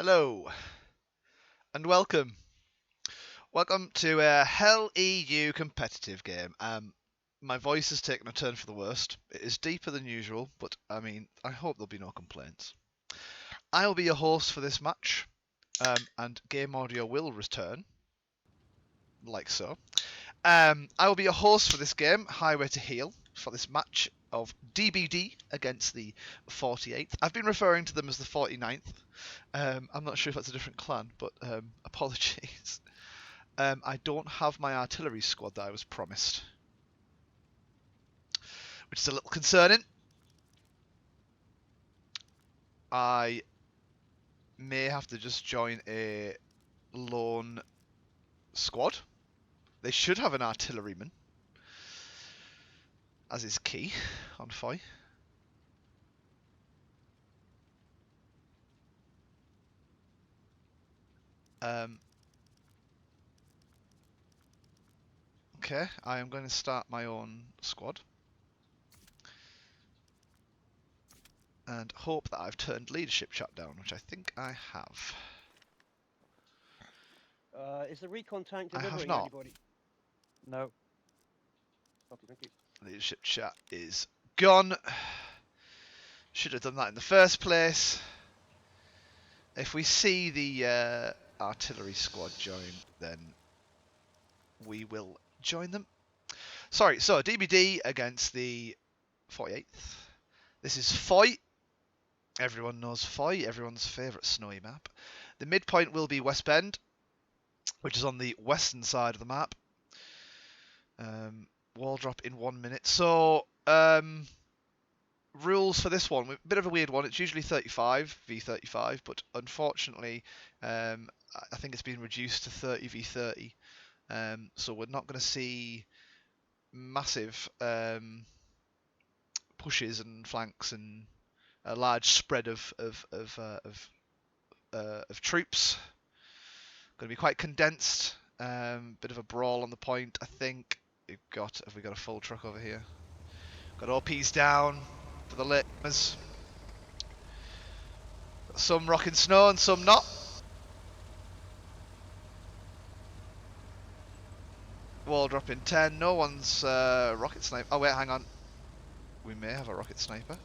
Hello and welcome. Welcome to a Hell EU competitive game. My voice has taken a turn for the worst. It is deeper than usual, but I hope there'll be no complaints. I'll be your host for this match, and game audio will return, like so. I will be your host for this game, Highway to Heal, for this match of DBD against the 48th. I've been referring to them as the 49th. I'm not sure if that's a different clan, but apologies. I don't have my artillery squad that I was promised, which is a little concerning. I may have to just join a lone squad. They should have an artilleryman, as is key on Foy. Okay, I am going to start my own squad. And hope that I've turned leadership chat down, which I think I have. Is the recon tank I have delivering not. anybody? No. Okay, thank you. Leadership chat is gone. Should have done that in the first place. If we see the artillery squad join, then we will join them. Sorry, so DBD against the 48th. This is Foy. Everyone knows Foy, everyone's favourite snowy map. The midpoint will be West Bend, which is on the western side of the map. Wall drop in 1 minute. So, rules for this one, a bit of a weird one. It's usually 35 v 35, but unfortunately, I think it's been reduced to 30 v 30. So we're not going to see massive pushes and flanks and a large spread of troops. Going to be quite condensed. Bit of a brawl on the point, I think. Have we got a full truck over here? Got OPs down for the laters. Some rocking snow and some not. Wall drop in 10. No one's rocket sniper. Oh wait, hang on. We may have a rocket sniper.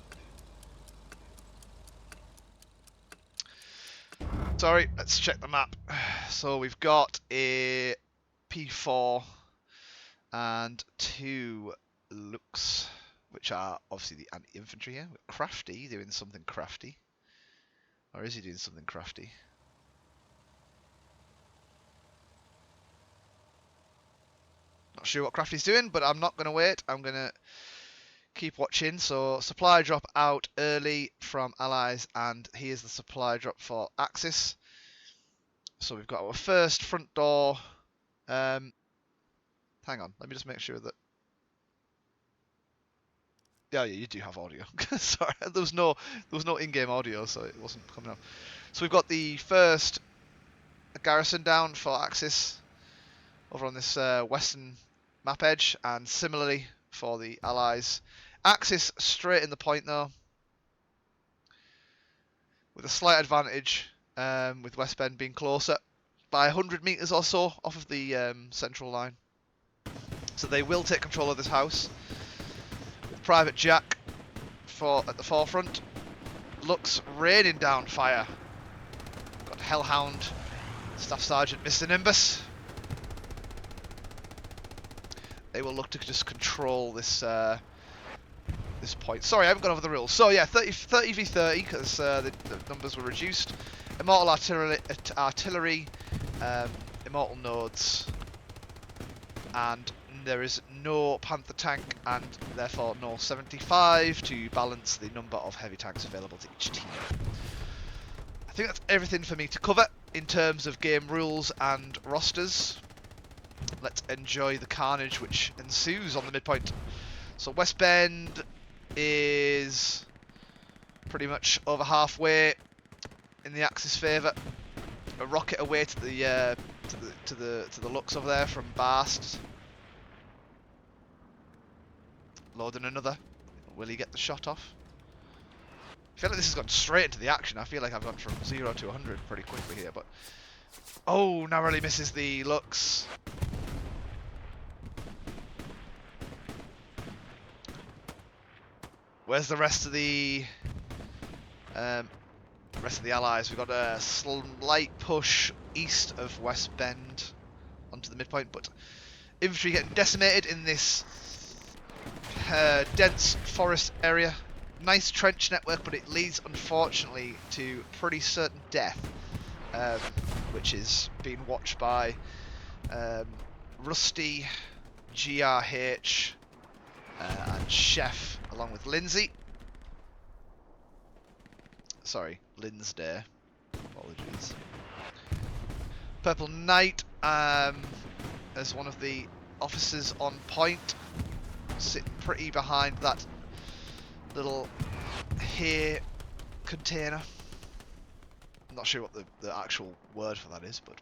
Sorry, let's check the map. So we've got a P4 and 2 looks, which are obviously the anti-infantry here. We've got Crafty doing something crafty. Or is he doing something crafty? Not sure what Crafty's doing, but I'm not going to wait. I'm going to keep watching. So supply drop out early from Allies, and here's the supply drop for Axis. So we've got our first front door. Hang on, let me just make sure that. Yeah, you do have audio. Sorry, there was no in-game audio, so it wasn't coming up. So we've got the first garrison down for Axis over on this western map edge, and similarly for the Allies. Axis straight in the point though, with a slight advantage, with West Bend being closer by 100 meters or so off of the central line. So they will take control of this house. With Private Jack at the forefront. Looks raining down fire. Got Hellhound, Staff Sergeant Mr. Nimbus. They will look to just control this this point. Sorry, I haven't gone over the rules. So yeah, 30 v 30 because the numbers were reduced. Immortal artillery, immortal nodes, and there is no Panther tank and therefore no 75 to balance the number of heavy tanks available to each team. I think that's everything for me to cover in terms of game rules and rosters. Let's enjoy the carnage which ensues on the midpoint. So West Bend is pretty much over halfway in the Axis favour. A rocket away to the looks over there from Bast. Loading another. Will he get the shot off? I feel like this has gone straight into the action. I feel like I've gone from 0 to 100 pretty quickly here, but... Oh, narrowly misses the Lux. Where's the rest of the... rest of the allies? We've got a slight push east of West Bend onto the midpoint, but infantry getting decimated in this dense forest area. Nice trench network, but it leads, unfortunately, to pretty certain death, which is being watched by Rusty, GRH, and Chef, along with Lindsay. Sorry, Linsdale. Apologies. Purple Knight, as one of the officers on point, sitting pretty behind that little hay container. I'm not sure what the actual word for that is, but...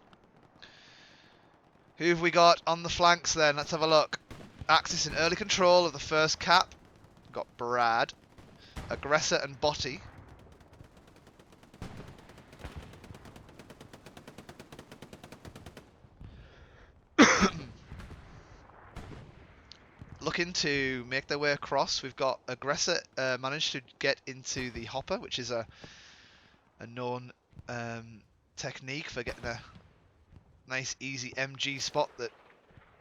Who have we got on the flanks then? Let's have a look. Axis in early control of the first cap. We've got Brad, Aggressor and Botty. Looking to make their way across. We've got Aggressor managed to get into the hopper, which is a known technique for getting a nice easy MG spot that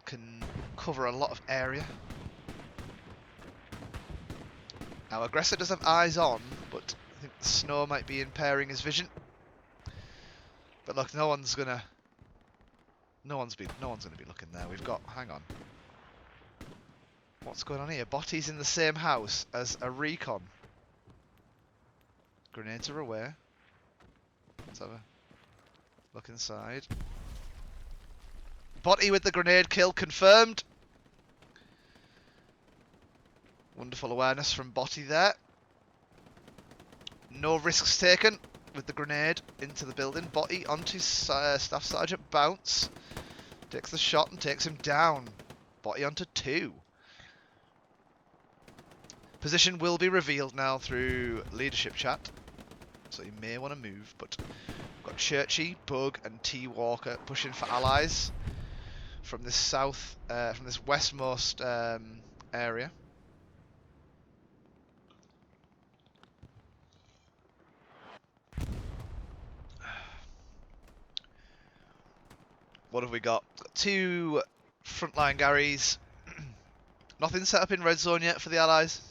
can cover a lot of area. Now Aggressor does have eyes on, but I think the snow might be impairing his vision. But look, no one's gonna be looking there. We've got, hang on. What's going on here? Botty's in the same house as a recon. Grenades are aware. Let's have a look inside. Botty with the grenade kill confirmed. Wonderful awareness from Botty there. No risks taken with the grenade into the building. Botty onto Staff Sergeant Bounce. Takes the shot and takes him down. Botty onto 2. Position will be revealed now through leadership chat, so you may want to move, but we've got Churchy, Bug and T Walker pushing for allies from this south, from this westmost area. What have we got? Got 2 frontline Garys. Nothing set up in red zone yet for the allies.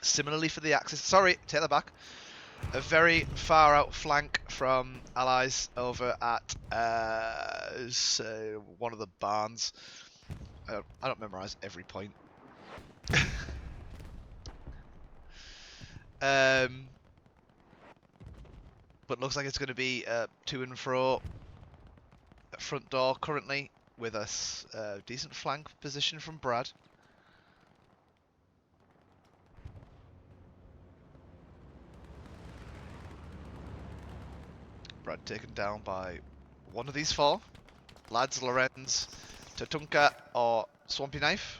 Similarly for the Axis. Sorry, take that back. A very far out flank from allies over at one of the barns. I don't memorise every point. But looks like it's going to be to and fro at front door currently with a decent flank position from Brad. Brad taken down by one of these 4. Lads, Lorenz, Tatunka or Swampy Knife.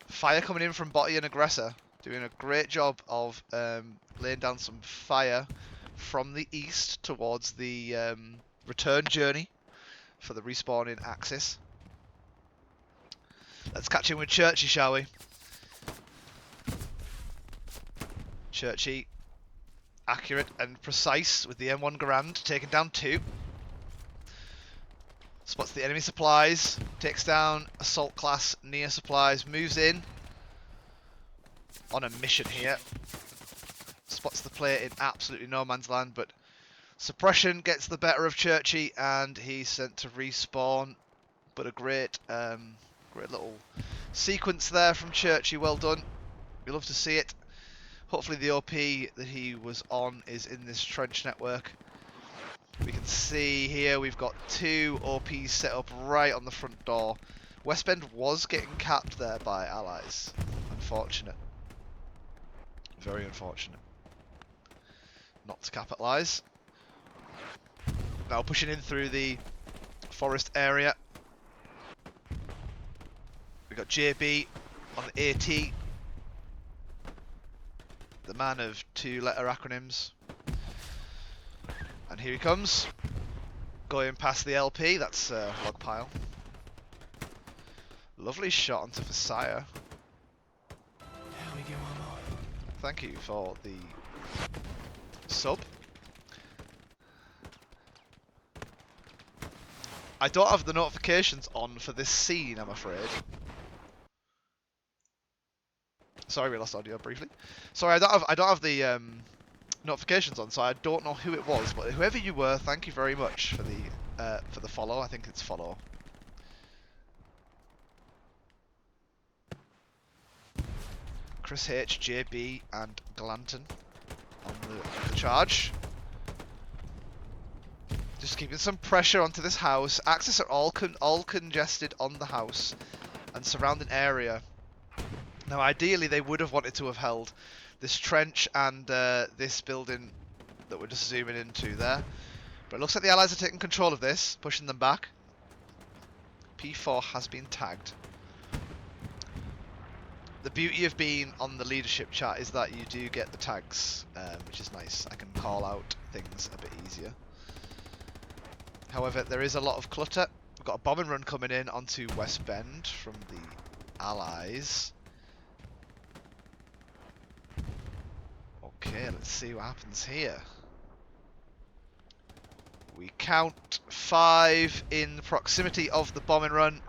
Fire coming in from Botty and Aggressor. Doing a great job of laying down some fire from the east towards the return journey for the respawning Axis. Let's catch him with Churchy, shall we? Churchy, accurate and precise with the M1 Garand, taking down 2. Spots the enemy supplies, takes down assault class near supplies, moves in on a mission here. Spots the player in absolutely no man's land, but suppression gets the better of Churchy and he's sent to respawn. But a great little sequence there from Churchy, well done. We love to see it. Hopefully the OP that he was on is in this trench network. We can see here we've got 2 OPs set up right on the front door. West Bend was getting capped there by allies. Unfortunate. Very unfortunate. Not to capitalise. Now pushing in through the forest area. We've got JB on the AT. the man of 2-letter acronyms. And here he comes. Going past the LP, that's log pile. Lovely shot onto Versailles. Thank you for the sub. I don't have the notifications on for this scene, I'm afraid. Sorry, we lost audio briefly. Sorry, I don't have the notifications on, so I don't know who it was. But whoever you were, thank you very much for the follow. I think it's follow. Chris H, JB, and Glanton on the charge. Just keeping some pressure onto this house. Axis are all congested on the house and surrounding area. Now, ideally, they would have wanted to have held this trench and this building that we're just zooming into there. But it looks like the Allies are taking control of this, pushing them back. P4 has been tagged. The beauty of being on the leadership chat is that you do get the tags, which is nice. I can call out things a bit easier. However, there is a lot of clutter. We've got a bombing run coming in onto West Bend from the Allies. Okay, let's see what happens here. We count 5 in proximity of the bombing run.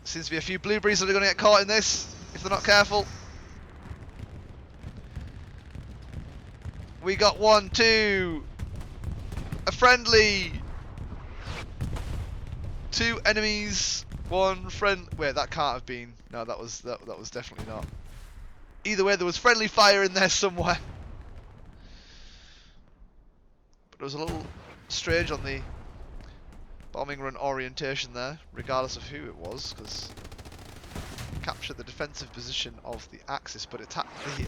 Seems to be a few blueberries that are going to get caught in this, if they're not careful. We got 1, 2, a friendly, 2 enemies, 1 friend. Wait, that can't have been. No, that was definitely not. Either way, there was friendly fire in there somewhere. But it was a little strange on the bombing run orientation there, regardless of who it was, because captured the defensive position of the Axis, but the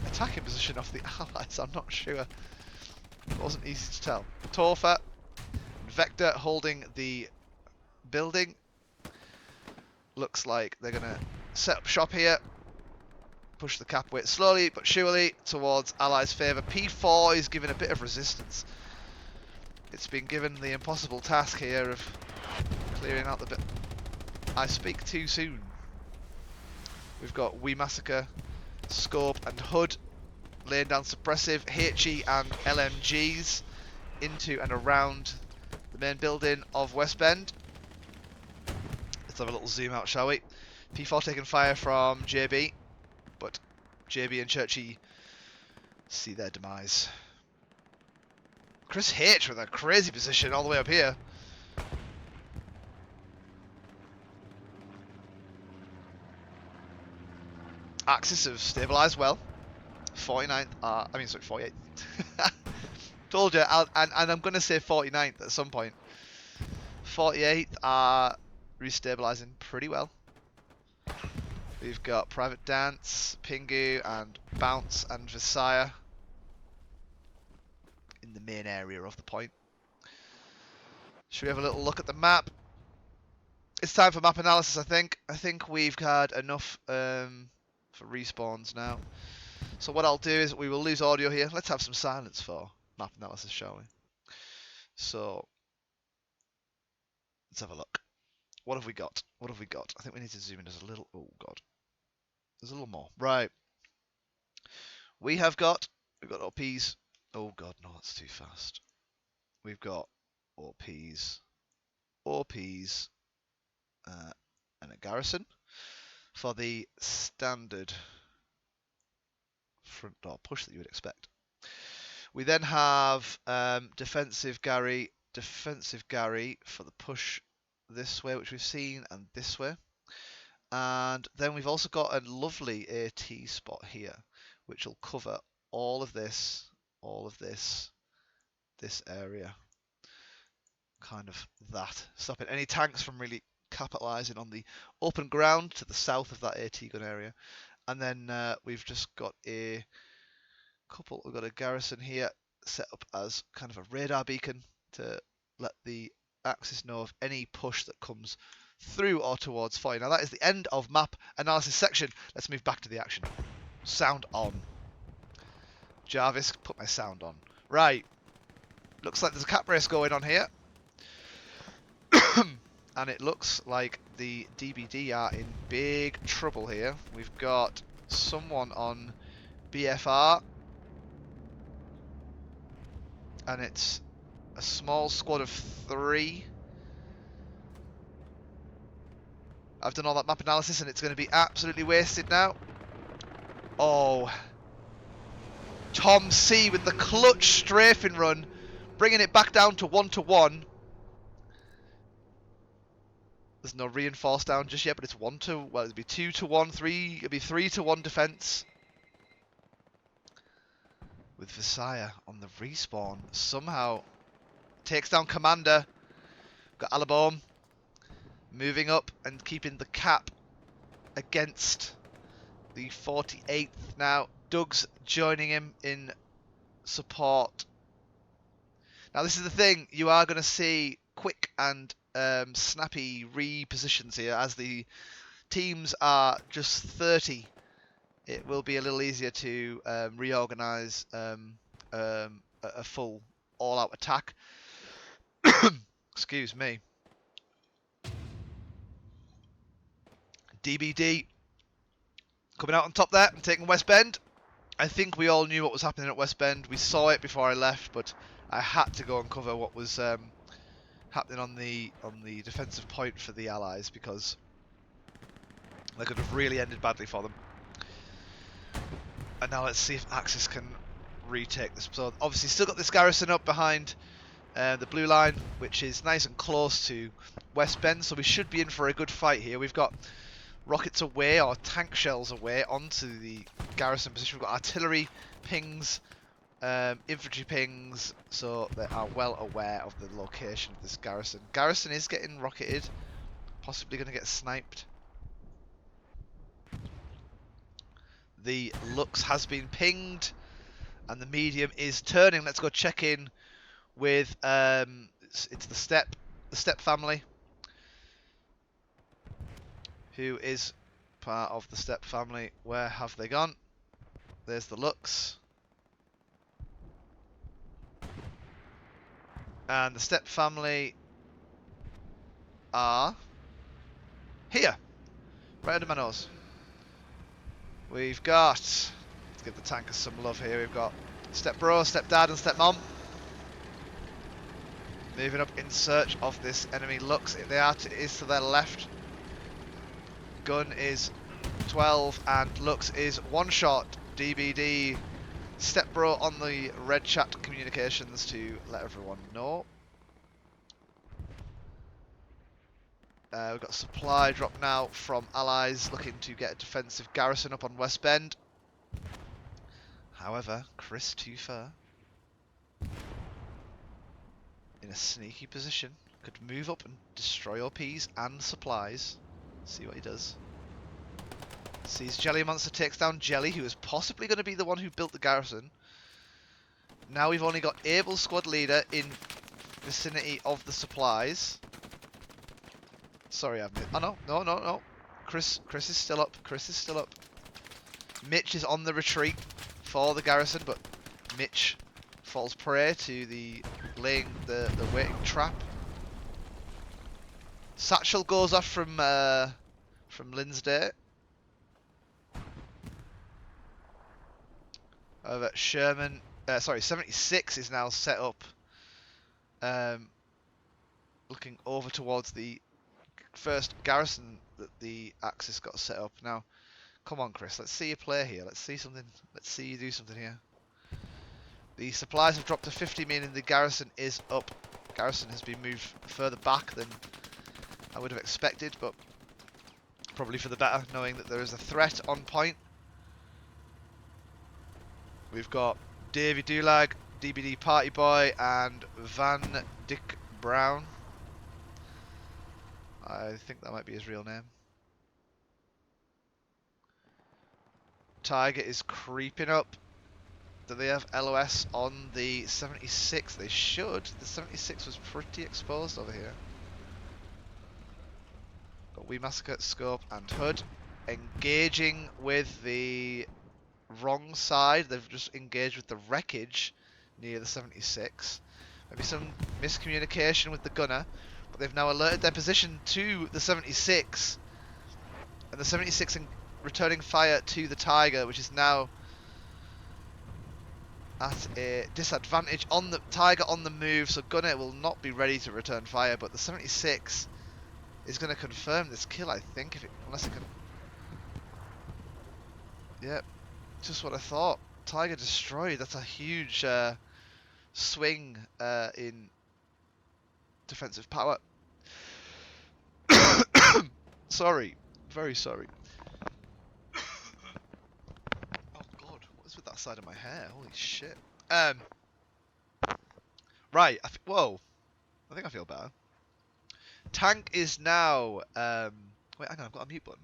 attacking position of the Allies, I'm not sure. It wasn't easy to tell. Torfa and Vector holding the building. Looks like they're going to set up shop here. Push the cap weight slowly but surely towards Allies' favour. P4 is given a bit of resistance. It's been given the impossible task here of clearing out the bit. I speak too soon. We've got We Massacre, Scope and Hood laying down suppressive HE and LMGs into and around the main building of West Bend. Let's have a little zoom out, shall we? P4 taking fire from JB, but JB and Churchy see their demise. Chris H with a crazy position all the way up here. Axis have stabilised well. 49th, I mean, sorry, 48th. Told you, and I'm going to say 49th at some point. 48th are restabilising pretty well. We've got Private Dance, Pingu, and Bounce and Versailles in the main area of the point. Should we have a little look at the map? It's time for map analysis, I think. I think we've had enough for respawns now. So what I'll do is we will lose audio here. Let's have some silence for map analysis, shall we? So let's have a look. What have we got? What have we got? I think we need to zoom in just a little. Oh god, there's a little more. Right. We've got OPs. Oh god, no, that's too fast. We've got OPs, and a garrison for the standard front door push that you would expect. We then have defensive Gary for the push this way, which we've seen, and this way. And then we've also got a lovely AT spot here, which will cover all of this, this area. Kind of that. Stopping any tanks from really capitalising on the open ground to the south of that AT gun area. And then we've just got we've got a garrison here set up as kind of a radar beacon to let the Axis know of any push that comes through or towards fire. Now that is the end of map analysis section. Let's move back to the action. Sound on. Jarvis, put my sound on. Right. Looks like there's a cap race going on here. And it looks like the DBD are in big trouble here. We've got someone on BFR. And it's a small squad of 3. I've done all that map analysis and it's going to be absolutely wasted now. Oh. Tom C with the clutch strafing run, bringing it back down to 1-1. There's no reinforce down just yet, but it's 1-, well, it'd be 2-1, 3, it'd be 3-1 defense. With Visaya on the respawn, somehow takes down Commander. Got Alabom moving up and keeping the cap against the 48th now. Doug's joining him in support. Now this is the thing, you are going to see quick and snappy repositions here as the teams are just 30. It will be a little easier to reorganise a full all-out attack. Excuse me. DBD coming out on top there and taking West Bend. I think we all knew what was happening at West Bend. We saw it before I left, but I had to go and cover what was happening on the defensive point for the Allies, because that could have really ended badly for them. And now let's see if Axis can retake this. So obviously still got this garrison up behind the blue line, which is nice and close to West Bend, so we should be in for a good fight here. We've got rockets away, or tank shells away, onto the garrison position. We've got artillery pings, infantry pings, so they are well aware of the location of this garrison. Garrison is getting rocketed, possibly going to get sniped. The Lux has been pinged, and the medium is turning. Let's go check in with it's the Step family, who is part of the Step family. Where have they gone? There's the Lux. And the Step family are here, right under my nose. We've got, let's give the tankers some love here. We've got Step Bro, Step Dad, and Step Mom moving up in search of this enemy Lux. They are is to their left. Gun is 12 and Lux is 1 shot. DBD. Step Bro on the red chat communications to let everyone know. We've got supply drop now from Allies looking to get a defensive garrison up on West Bend. However, Chris Toofer, in a sneaky position, could move up and destroy OPs and supplies. See what he does. Sees Jelly Monster, takes down Jelly, who is possibly going to be the one who built the garrison. Now we've only got Able Squad Leader in vicinity of the supplies. Sorry, I've missed. Oh no. Chris is still up. Chris is still up. Mitch is on the retreat for the garrison, but Mitch falls prey to the waiting trap. Satchel goes off from Linsday. However, 76 is now set up, looking over towards the first garrison that the Axis got set up. Now, come on, Chris, let's see you play here. Let's see something. Let's see you do something here. The supplies have dropped to 50, meaning the garrison is up. Garrison has been moved further back than I would have expected, but probably for the better, knowing that there is a threat on point. We've got Davy Dulag, DBD Party Boy, and Van Dick Brown. I think that might be his real name. Tiger is creeping up. Do they have LOS on the 76? They should. The 76 was pretty exposed over here. Got Wee Massacre, Scope, and Hood engaging with the wrong side. They've just engaged with the wreckage near the 76. Maybe some miscommunication with the gunner, but they've now alerted their position to the 76, and the 76 returning fire to the Tiger, which is now at a disadvantage. On the Tiger on the move, so gunner will not be ready to return fire, but the 76 is going to confirm this kill, I think, unless it can. Yep, just what I thought. Tiger destroyed. That's a huge swing in defensive power. Sorry, very sorry. Oh god, what is with that side of my hair? Holy shit. Right. Whoa. I think I feel better. Tank is now. Wait, hang on. I've got a mute button.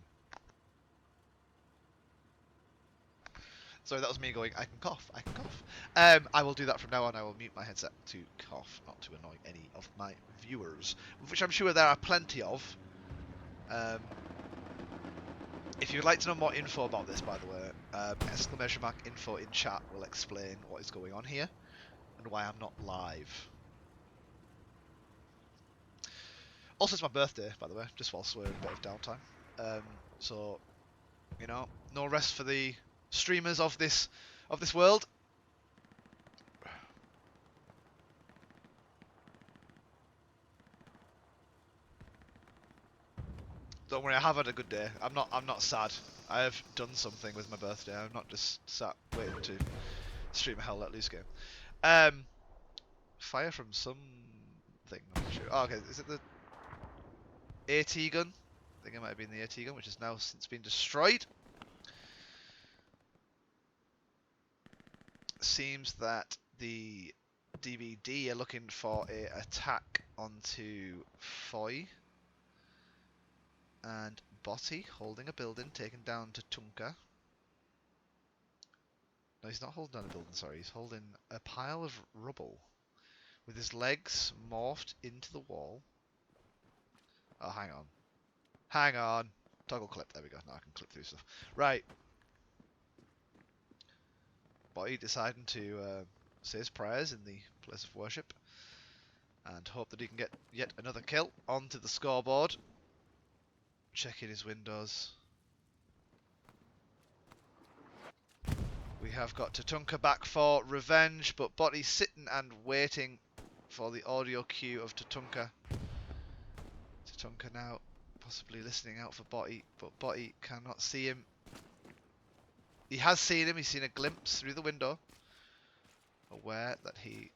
Sorry, that was me going. I can cough. I can cough. I will do that from now on. I will mute my headset to cough, not to annoy any of my viewers, which I'm sure there are plenty of. If you'd like to know more info about this, by the way, !info in chat will explain what is going on here and why I'm not live. Also, it's my birthday, by the way, just whilst we're in a bit of downtime. So, you know, no rest for the streamers of this world. Don't worry, I have had a good day. I'm not sad. I have done something with my birthday. I'm not just sat waiting to stream a Hell Let Loose game. Fire from something. I'm not sure. Oh, okay, is it the AT gun? I think it might have been the AT gun, which has now since been destroyed. Seems that the DBD are looking for a attack onto Foy and Botti, holding a building, taken down to Tunka. No, he's not holding down a building, sorry, he's holding a pile of rubble with his legs morphed into the wall. Oh, hang on. Hang on. Toggle clip, there we go, now I can clip through stuff. Right. Botti deciding to say his prayers in the place of worship and hope that he can get yet another kill onto the scoreboard. Checking his windows. We have got Tatunka back for revenge, but Botti's sitting and waiting for the audio cue of Tatunka. Tatunka now possibly listening out for Botti, but Botti cannot see him. He has seen him, he's seen a glimpse through the window. Aware that he...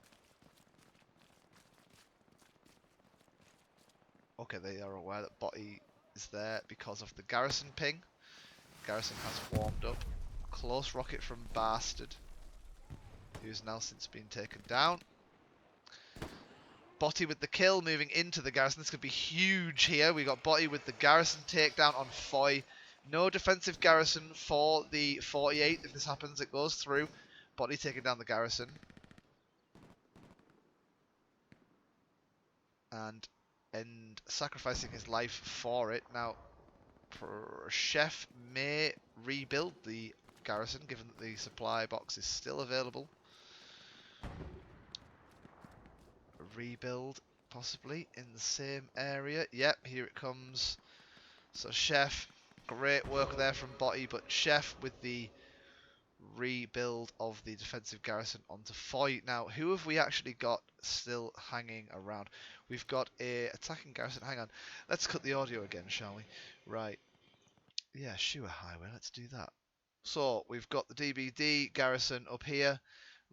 Okay, they are aware that Botti is there because of the garrison ping. Garrison has warmed up. Close rocket from Bastard, who's now since been taken down. Botti with the kill, moving into the garrison. This could be huge here. We got Botti with the garrison takedown on Foy. No defensive garrison for the 48. If this happens, it goes through. Botti taking down the garrison. And sacrificing his life for it. Now, Chef may rebuild the garrison, given that the supply box is still available. Rebuild, possibly, in the same area. Yep, here it comes. So Chef, great work there from Botti, but Chef with the rebuild of the defensive garrison onto Foy. Now, who have we actually got still hanging around? We've got a attacking garrison. Hang on, let's cut the audio again, shall we? Right. Yeah, Shua Highway, let's do that. So, we've got the DBD garrison up here,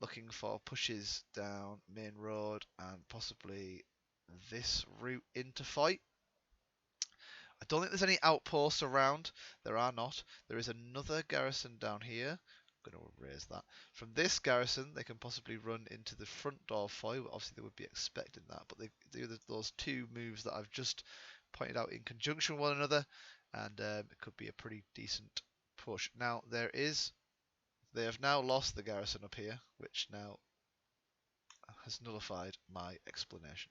looking for pushes down main road and possibly this route into Foy. I don't think there's any outposts around. There are not. There is another garrison down here. I'm going to erase that. From this garrison, they can possibly run into the front door of Foy. Obviously, they would be expecting that, but they do those two moves that I've just pointed out in conjunction with one another, and it could be a pretty decent push. Now, they have now lost the garrison up here, which now has nullified my explanation.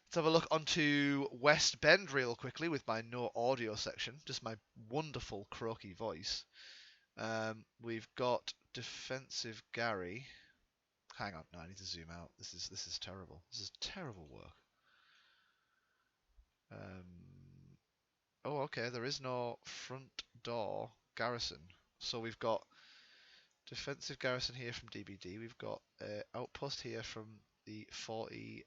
Let's have a look onto West Bend real quickly with my no audio section, just my wonderful croaky voice. We've got defensive Gary. Hang on, no, I need to zoom out. This is terrible. This is terrible work. Oh, okay. There is no front door garrison. So we've got defensive garrison here from DBD. We've got outpost here from the 48th,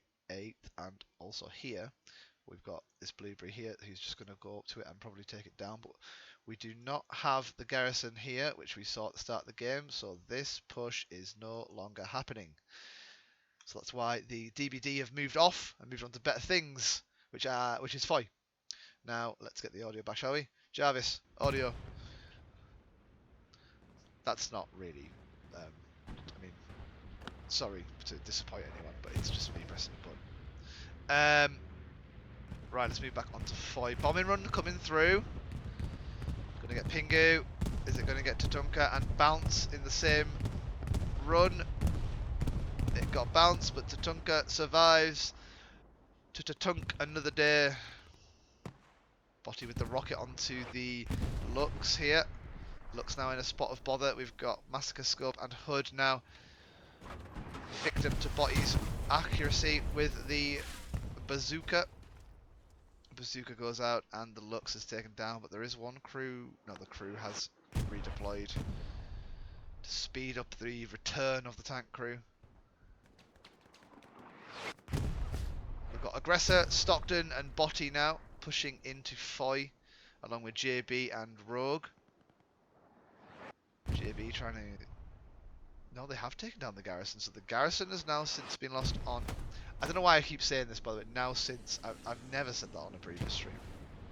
and also here we've got this blueberry here who's just going to go up to it and probably take it down. But we do not have the garrison here, which we saw at the start of the game. So this push is no longer happening. So that's why the DBD have moved off and moved on to better things, which is fine. Now let's get the audio back, shall we? Jarvis, audio. That's not really. I mean, sorry to disappoint anyone, but it's just me pressing a button. Right, let's move back onto Foy. Bombing run coming through. Gonna get Pingu. Is it gonna get Tatunka and bounce in the same run? It got bounced, but Tatunka survives. To Tatunk another day. Botty with the rocket onto the Lux here. Lux now in a spot of bother. We've got Massacre Scope and Hood now victim to Botty's accuracy with the bazooka. Bazooka goes out and the Lux is taken down, but there is one crew. No, the crew has redeployed to speed up the return of the tank crew. We've got Aggressor, Stockton and Botty now pushing into Foy along with JB and Rogue. JB trying to... No, they have taken down the garrison, so the garrison has now since been lost on... I don't know why I keep saying this, by the way, now since... I've never said that on a previous stream.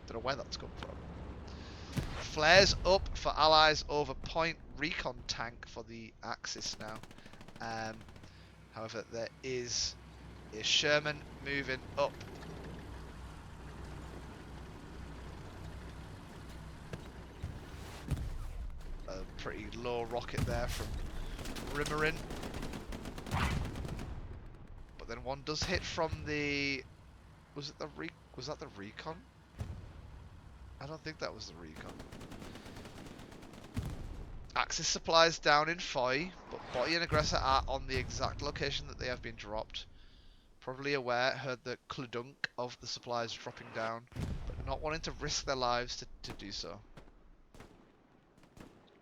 Don't know where that's come from. Flares up for allies over point. Recon tank for the Axis now. However, there is a Sherman moving up. A pretty low rocket there from Rimmerin. But then one does hit from the... Was that the recon? I don't think that was the recon. Axis supplies down in Foy, but Botty and Aggressor are on the exact location that they have been dropped. Probably aware, heard the clodunk of the supplies dropping down, but not wanting to risk their lives to do so.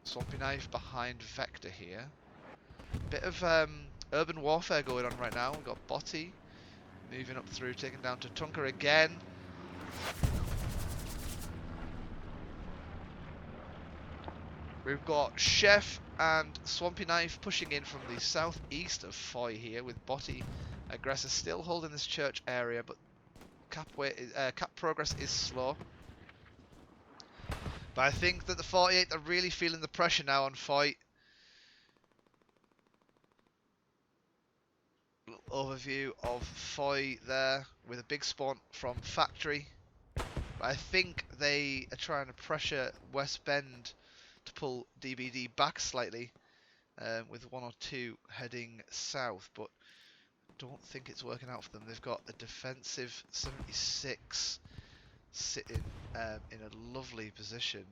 Swampy Knife behind Vector here. Bit of urban warfare going on right now. We've got Botty moving up through, taking down to Tunker again. We've got Chef and Swampy Knife pushing in from the southeast of Foy here, with Botty Aggressor still holding this church area, but cap progress is slow. But I think that the 48 are really feeling the pressure now on Foy. Overview of Foy there with a big spawn from Factory. But I think they are trying to pressure West Bend to pull DBD back slightly, with 1 or 2 heading south, but don't think it's working out for them. They've got a defensive 76 sitting in a lovely position.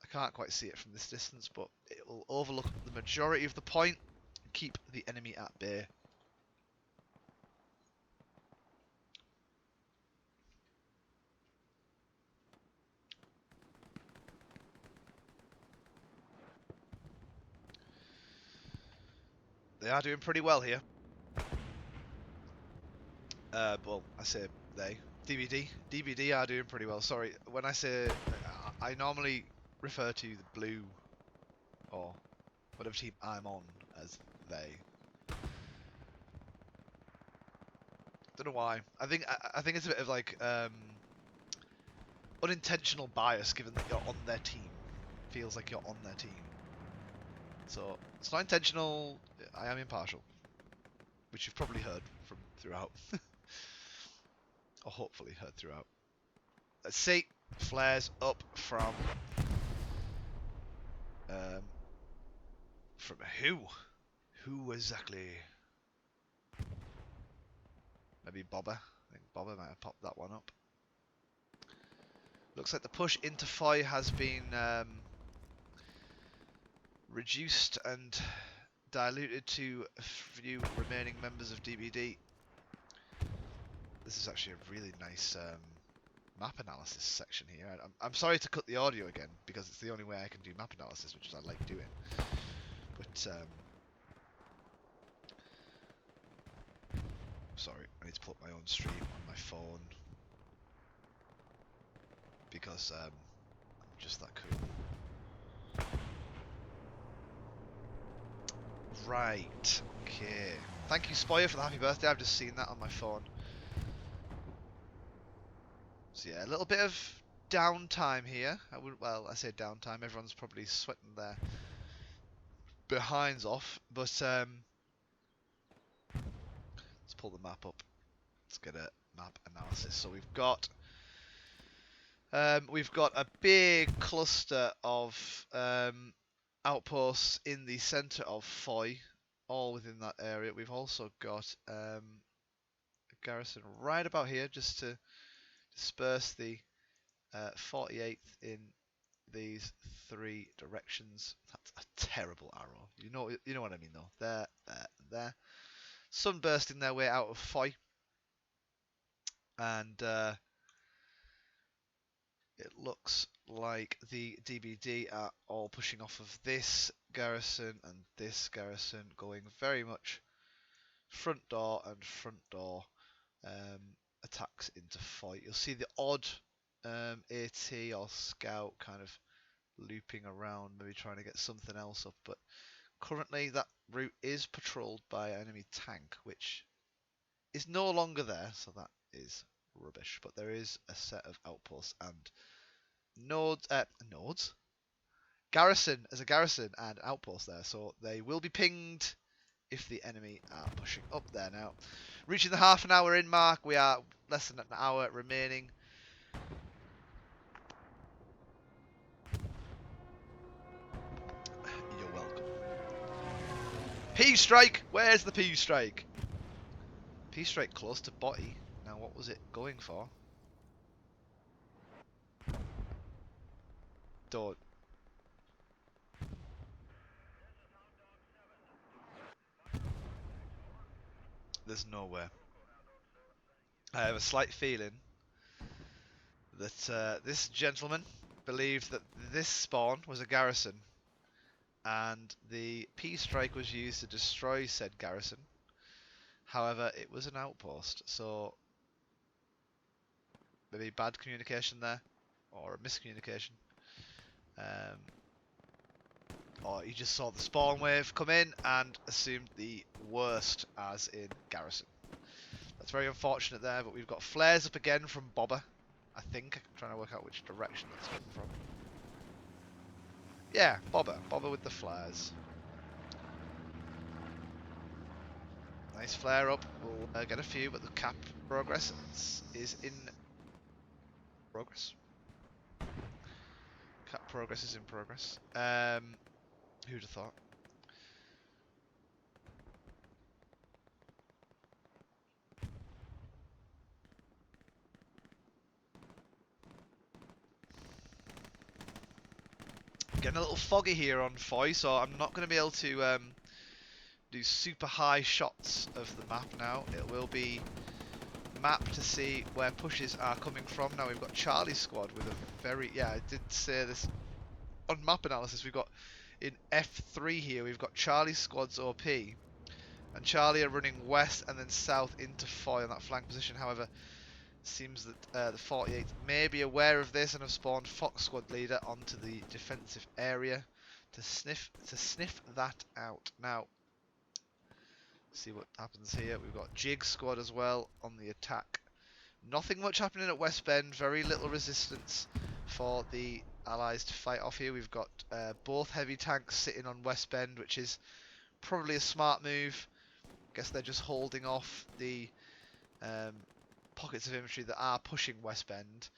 I can't quite see it from this distance, but it will overlook the majority of the point and keep the enemy at bay. They are doing pretty well here. Well, I say they. DBD are doing pretty well. Sorry, when I say... I normally refer to the blue, or whatever team I'm on, as they. Don't know why. I think it's a bit of like unintentional bias, given that you're on their team. Feels like you're on their team. So it's not intentional. I am impartial, which you've probably heard from throughout, or hopefully heard throughout. Let's see. Flares up from who? Who exactly? Maybe Bobber. I think Bobber might have popped that one up. Looks like the push into Foy has been reduced and diluted to a few remaining members of DBD. This is actually a really nice map analysis section here. I'm sorry to cut the audio again, because it's the only way I can do map analysis, which is I like doing. But, sorry, I need to put my own stream on my phone, because I'm just that cool. Right, okay. Thank you, Spoyer, for the happy birthday. I've just seen that on my phone. So yeah, a little bit of downtime here. Well, I say downtime, everyone's probably sweating their behinds off, but let's pull the map up. Let's get a map analysis. So we've got a big cluster of outposts in the centre of Foy, all within that area. We've also got a garrison right about here, just to disperse the 48th in these three directions. That's a terrible arrow. You know what I mean though. There, there. Sunbursting their way out of Foy, and it looks like the DBD are all pushing off of this garrison and this garrison, going very much front door and front door attacks into Foy. You'll see the odd AT or scout kind of looping around, maybe trying to get something else up, but currently that route is patrolled by an enemy tank, which is no longer there, so that is rubbish. But there is a set of outposts and nodes, garrison as a garrison and outpost there, so they will be pinged if the enemy are pushing up there now. Reaching the half an hour in mark, we are less than an hour remaining. You're welcome. P-strike! Where's the P-strike? P-strike close to body. Now what was it going for? Don't. There's nowhere. I have a slight feeling that this gentleman believed that this spawn was a garrison, and the P-strike was used to destroy said garrison. However, it was an outpost, so maybe bad communication there, or a miscommunication. Or he just saw the spawn wave come in and assumed the worst, as in garrison. That's very unfortunate there, but we've got flares up again from Bobber. I think. I'm trying to work out which direction that's coming from. Yeah, Bobber with the flares. Nice flare up. We'll get a few, but the cap progress is in progress. Cap progress is in progress. Who'd have thought? Getting a little foggy here on Foy, so I'm not going to be able to do super high shots of the map now. It will be map to see where pushes are coming from. Now we've got Charlie's squad with a very, yeah, I did say this on map analysis. We've got in F3 here, we've got Charlie's squad's OP, and Charlie are running west and then south into Foy on that flank position. However, seems that the 48th may be aware of this and have spawned Fox squad leader onto the defensive area to sniff that out. Now, see what happens here. We've got Jig squad as well on the attack. Nothing much happening at West Bend. Very little resistance for the Allies to fight off here. We've got both heavy tanks sitting on West Bend, which is probably a smart move. Guess they're just holding off the pockets of infantry that are pushing West Bend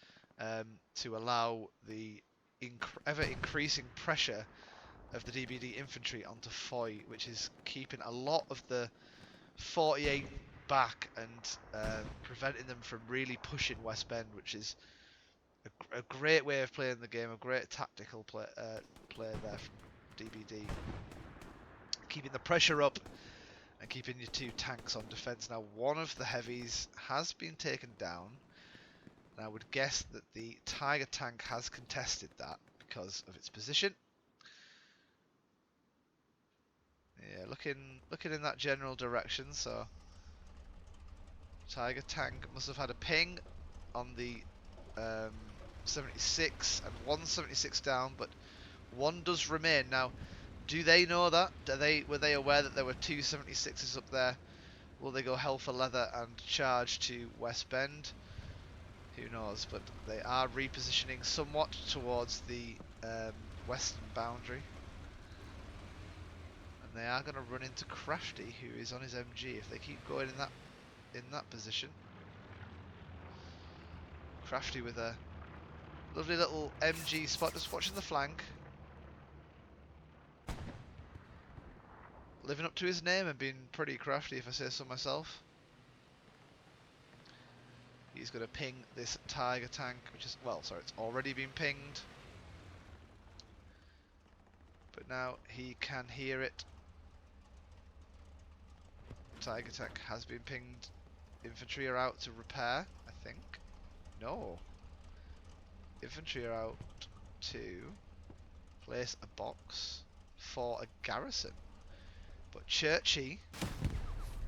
to allow the ever-increasing pressure of the DBD infantry onto Foy, which is keeping a lot of the 48 back and preventing them from really pushing West Bend, which is A great way of playing the game, a great tactical play there from DBD. Keeping the pressure up and keeping your two tanks on defence. Now, one of the heavies has been taken down. And I would guess that the Tiger tank has contested that because of its position. Yeah, looking in that general direction. So, Tiger tank must have had a ping on the 76 and 176 down, but one does remain. Now, do they know that? Were they aware that there were two 76s up there? Will they go hell for leather and charge to West Bend? Who knows? But they are repositioning somewhat towards the western boundary, and they are going to run into Crafty, who is on his MG. If they keep going in that position, Crafty with a lovely little MG spot, just watching the flank. Living up to his name and being pretty crafty, if I say so myself. He's going to ping this Tiger tank, which is, well, sorry, it's already been pinged. But now he can hear it. Tiger tank has been pinged. Infantry are out to repair, I think. No. Infantry are out to place a box for a garrison. But Churchy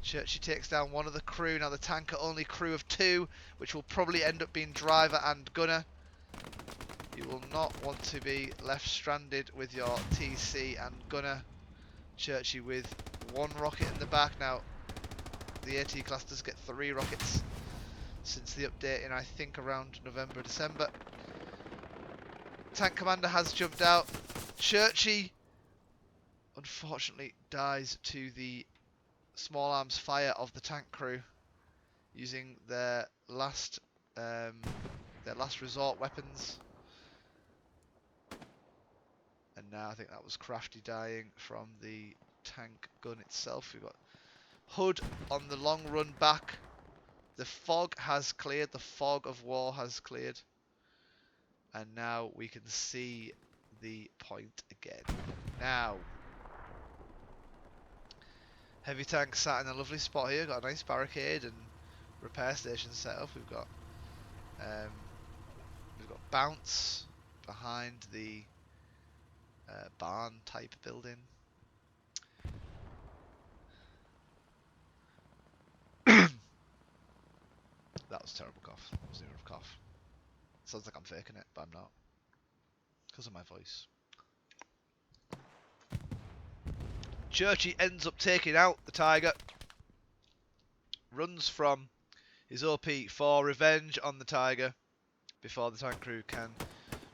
takes down one of the crew. Now the tank are only crew of 2, which will probably end up being driver and gunner. You will not want to be left stranded with your TC and gunner. Churchy with 1 rocket in the back. Now the AT class does get 3 rockets since the update in, I think, around November, December. Tank commander has jumped out. Churchy unfortunately dies to the small arms fire of the tank crew using their last resort weapons. And now I think that was Crafty dying from the tank gun itself. We've got Hood on the long run back. The fog has cleared. The fog of war has cleared. And now we can see the point again. Now, heavy tank sat in a lovely spot here. Got a nice barricade and repair station set up. We've got bounce behind the barn type building. That was a terrible cough. That was a cough. Sounds like I'm faking it, but I'm not. Because of my voice. Churchy ends up taking out the Tiger. Runs from his OP for revenge on the Tiger before the tank crew can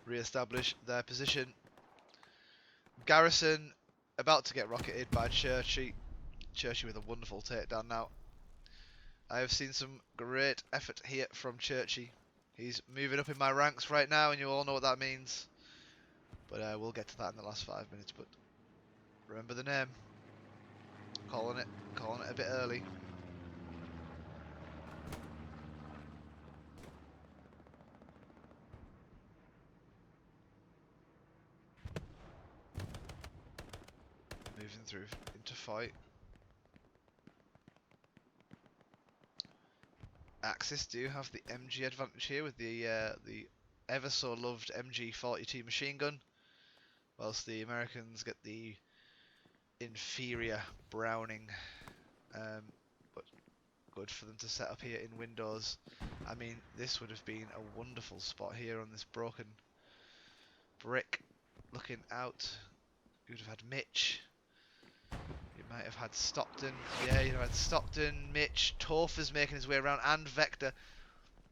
re-establish their position. Garrison about to get rocketed by Churchy. Churchy with a wonderful takedown now. I have seen some great effort here from Churchy. He's moving up in my ranks right now, and you all know what that means. But we'll get to that in the last 5 minutes. But remember the name. Calling it a bit early. Moving through into fight. Axis do have the MG advantage here with the ever so loved MG-42 machine gun, whilst the Americans get the inferior Browning. But good for them to set up here in windows. I mean, this would have been a wonderful spot here on this broken brick looking out. You would have had Mitch. You might have had Stockton. Yeah, you had Stockton, Mitch, Topher's making his way around, and Vector.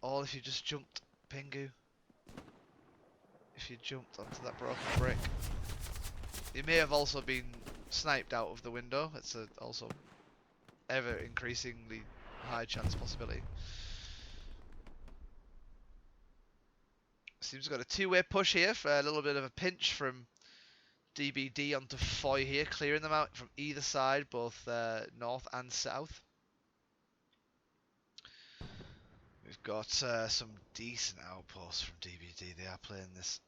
All if you just jumped Pingu. If you jumped onto that broken brick. You may have also been sniped out of the window. It's a also ever increasingly high chance possibility. Seems we've got a 2-way push here for a little bit of a pinch from DBD onto Foy here, clearing them out from either side, both north and south. We've got some decent outposts from DBD. They are playing this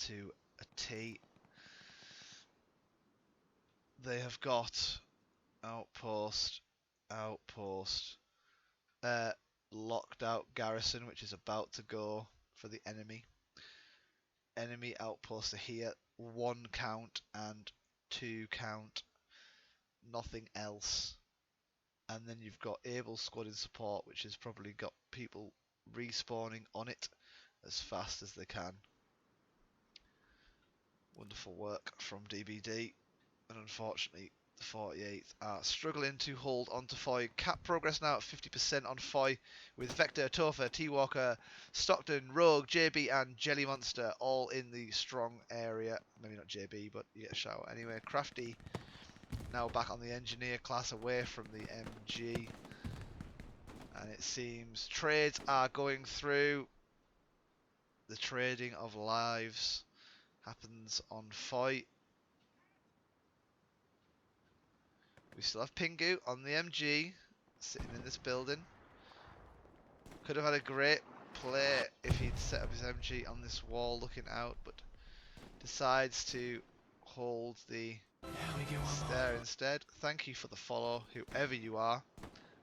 to a T. They have got outpost, outpost, locked out garrison, which is about to go for the enemy. Enemy outposts are here. 1 count and 2 count. Nothing else. And then you've got able squad in support, which has probably got people respawning on it as fast as they can. Wonderful work from DBD. And unfortunately, the 48th are struggling to hold on to Foy. Cap progress now at 50% on Foy, with Vector, Topher, T-Walker, Stockton, Rogue, JB and Jelly Monster all in the strong area. Maybe not JB, but you get a shout anyway. Crafty now back on the Engineer class, away from the MG. And it seems trades are going through. The trading of lives happens on Foy. We still have Pingu on the MG, sitting in this building. Could have had a great play if he'd set up his MG on this wall looking out, but decides to hold the stair instead. Thank you for the follow, whoever you are.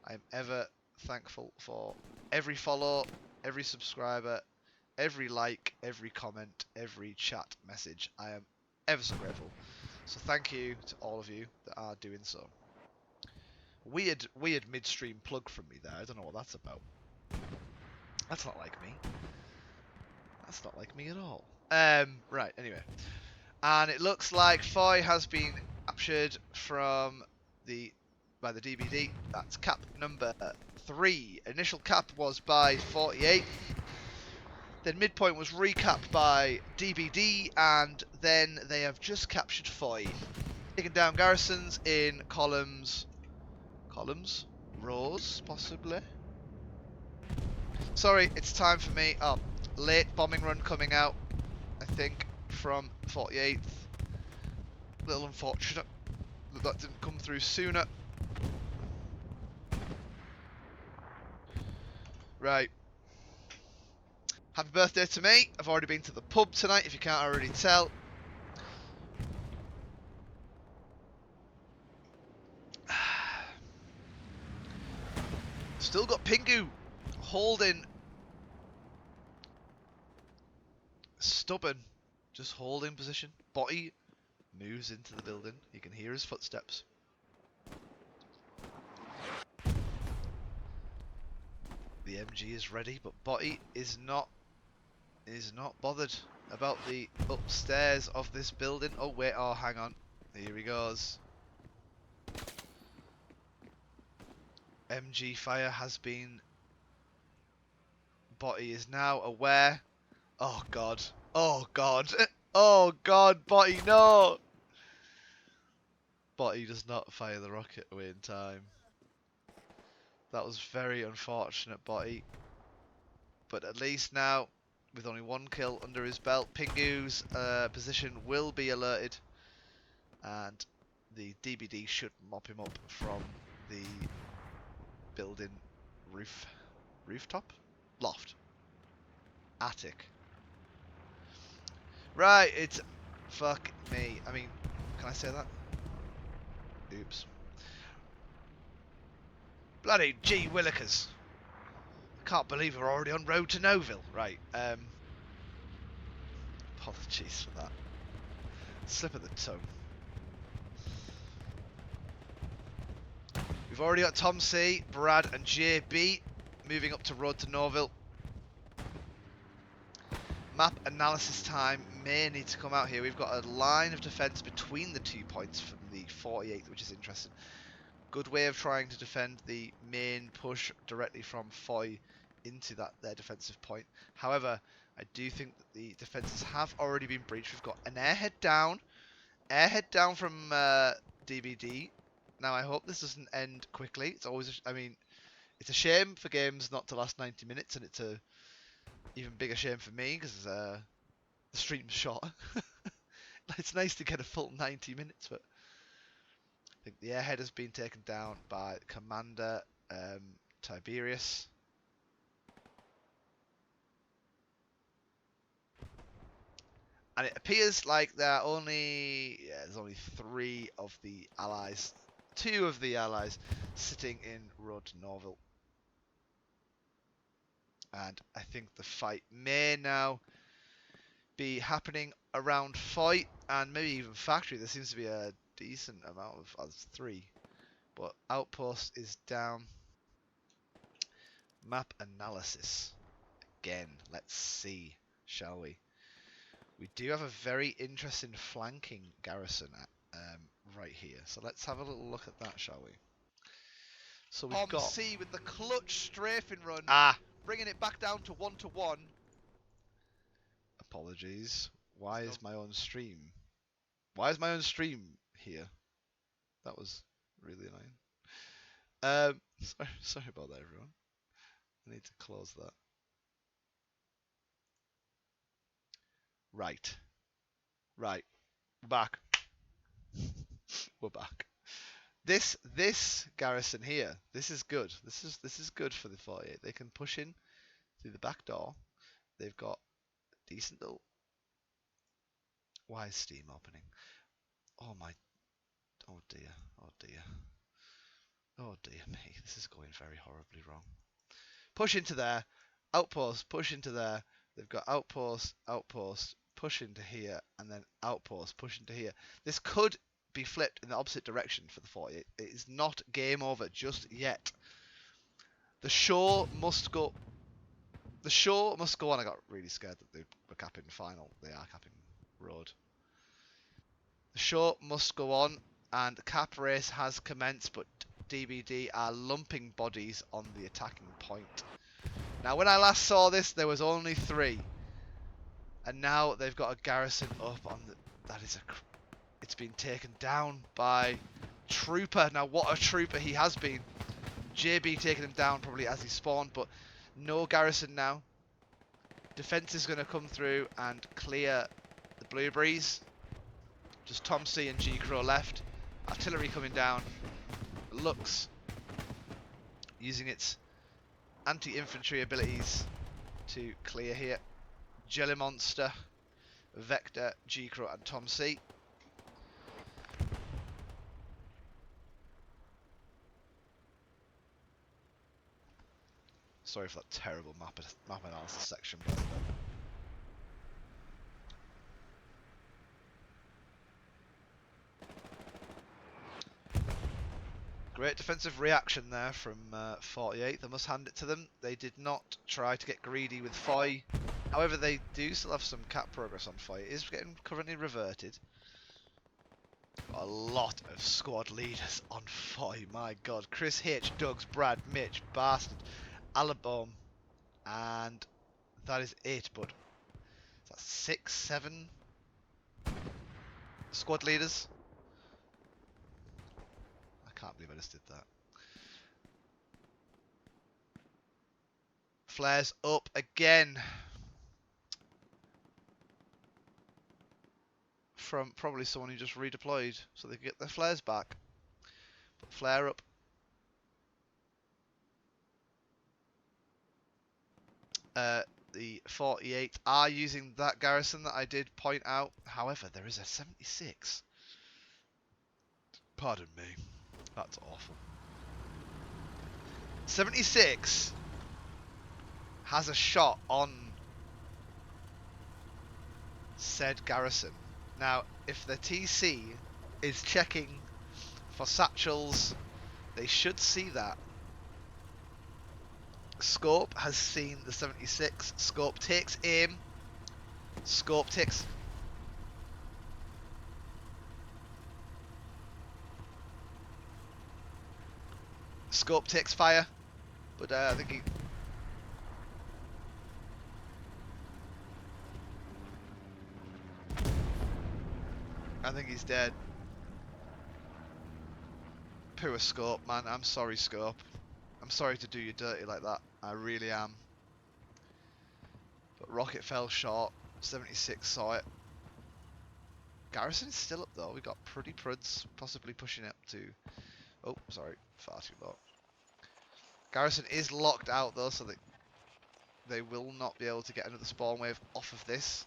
I'm ever thankful for every follow, every subscriber, every like, every comment, every chat message. I am ever so grateful. So thank you to all of you that are doing so. Weird midstream plug from me there. I don't know what that's about. That's not like me. That's not like me at all. Right, anyway. And it looks like Foy has been captured from by the DBD. That's cap number 3. Initial cap was by 48. Then midpoint was recapped by DBD, and then they have just captured Foy. Taken down garrisons in columns, rows, possibly. Sorry, it's time for me. Oh, late bombing run coming out, I think, from 48th. A little unfortunate that didn't come through sooner. Right. Happy birthday to me. I've already been to the pub tonight, if you can't already tell. Still got Pingu holding. Stubborn. Just holding position. Botty moves into the building. You can hear his footsteps. The MG is ready, but Botty is not bothered about the upstairs of this building. Oh wait, oh hang on. Here he goes. MG fire has been. Botty is now aware. Oh god. Oh god. Oh god, Botty, no! Botty does not fire the rocket away in time. That was very unfortunate, Botty. But at least now, with only 1 kill under his belt, Pingu's position will be alerted. And the DBD should mop him up from the building rooftop? Loft. Attic. Right, it's... Fuck me. I mean, can I say that? Oops. Bloody gee willikers. I can't believe we're already on road to Noville. Right, apologies for that. Slip of the tongue. We've already got Tom C, Brad and JB moving up to road to Norville. Map analysis time may need to come out here. We've got a line of defence between the 2 points from the 48th, which is interesting. Good way of trying to defend the main push directly from Foy into their defensive point. However, I do think that the defences have already been breached. We've got an airhead down from DBD. Now I hope this doesn't end quickly. It's always, I mean, it's a shame for games not to last 90 minutes, and it's a even bigger shame for me because the stream's short. It's nice to get a full 90 minutes, but I think the airhead has been taken down by Commander Tiberius. And it appears like there's only 3 of the allies, 2 of the allies sitting in Road to Norville. And I think the fight may now be happening around Foy and maybe even Factory. There seems to be a decent amount of, there's 3. But Outpost is down. Map analysis. Again, let's see, shall we? We do have a very interesting flanking garrison right here. So let's have a little look at that, shall we? So we've got C with the clutch strafing run, bringing it back down to 1-1. Apologies. Why is my own stream? Why is my own stream here? That was really annoying. Sorry about that, everyone. I need to close that. Right. We're back. We're back. This garrison here, this is good. This is good for the 48. They can push in through the back door. They've got decent little. Why is Steam opening? Oh my. Oh dear. Oh dear. Oh dear me. This is going very horribly wrong. Push into there. Outpost. Push into there. They've got outpost. Outpost. Push into here. And then outpost. Push into here. This could be flipped in the opposite direction for the 48. It is not game over just yet. The show must go. The show must go on. I got really scared that they were capping final. They are capping road. The show must go on, and the cap race has commenced, but DBD are lumping bodies on the attacking point. Now, when I last saw this, there was only 3, and now they've got a garrison up on the. That is a. It's been taken down by Trooper. Now, what a trooper he has been. JB taking him down probably as he spawned, but no garrison now. Defense is going to come through and clear the blueberries. Just Tom C and G Crow left. Artillery coming down. Lux using its anti-infantry abilities to clear here. Jelly Monster, Vector, G Crow and Tom C. Sorry for that terrible map analysis section, but great defensive reaction there from 48. They must hand it to them. They did not try to get greedy with Foy. However, they do still have some cap progress on Foy. It is getting currently reverted. Got a lot of squad leaders on Foy. My God. Chris H, Dugs, Brad, Mitch, Bastard, Alabom, and that is it. But that's 6, 7 squad leaders. I can't believe I just did that. Flares up again. From probably someone who just redeployed so they can get their flares back. But flare up. The 48 are using that garrison that I did point out. However, there is a 76. Pardon me. That's awful. 76 has a shot on said garrison. Now, if the TC is checking for satchels, they should see that. Scope has seen the 76. Scope takes aim. Scope takes. Scope takes fire, but I think he. I think he's dead. Poor Scope, man. I'm sorry, Scope. I'm sorry to do you dirty like that. I really am. But Rocket fell short. 76 saw it. Garrison is still up though. We got pretty pruds possibly pushing up to. Oh, sorry, far too low. Garrison is locked out though, so that they will not be able to get another spawn wave off of this.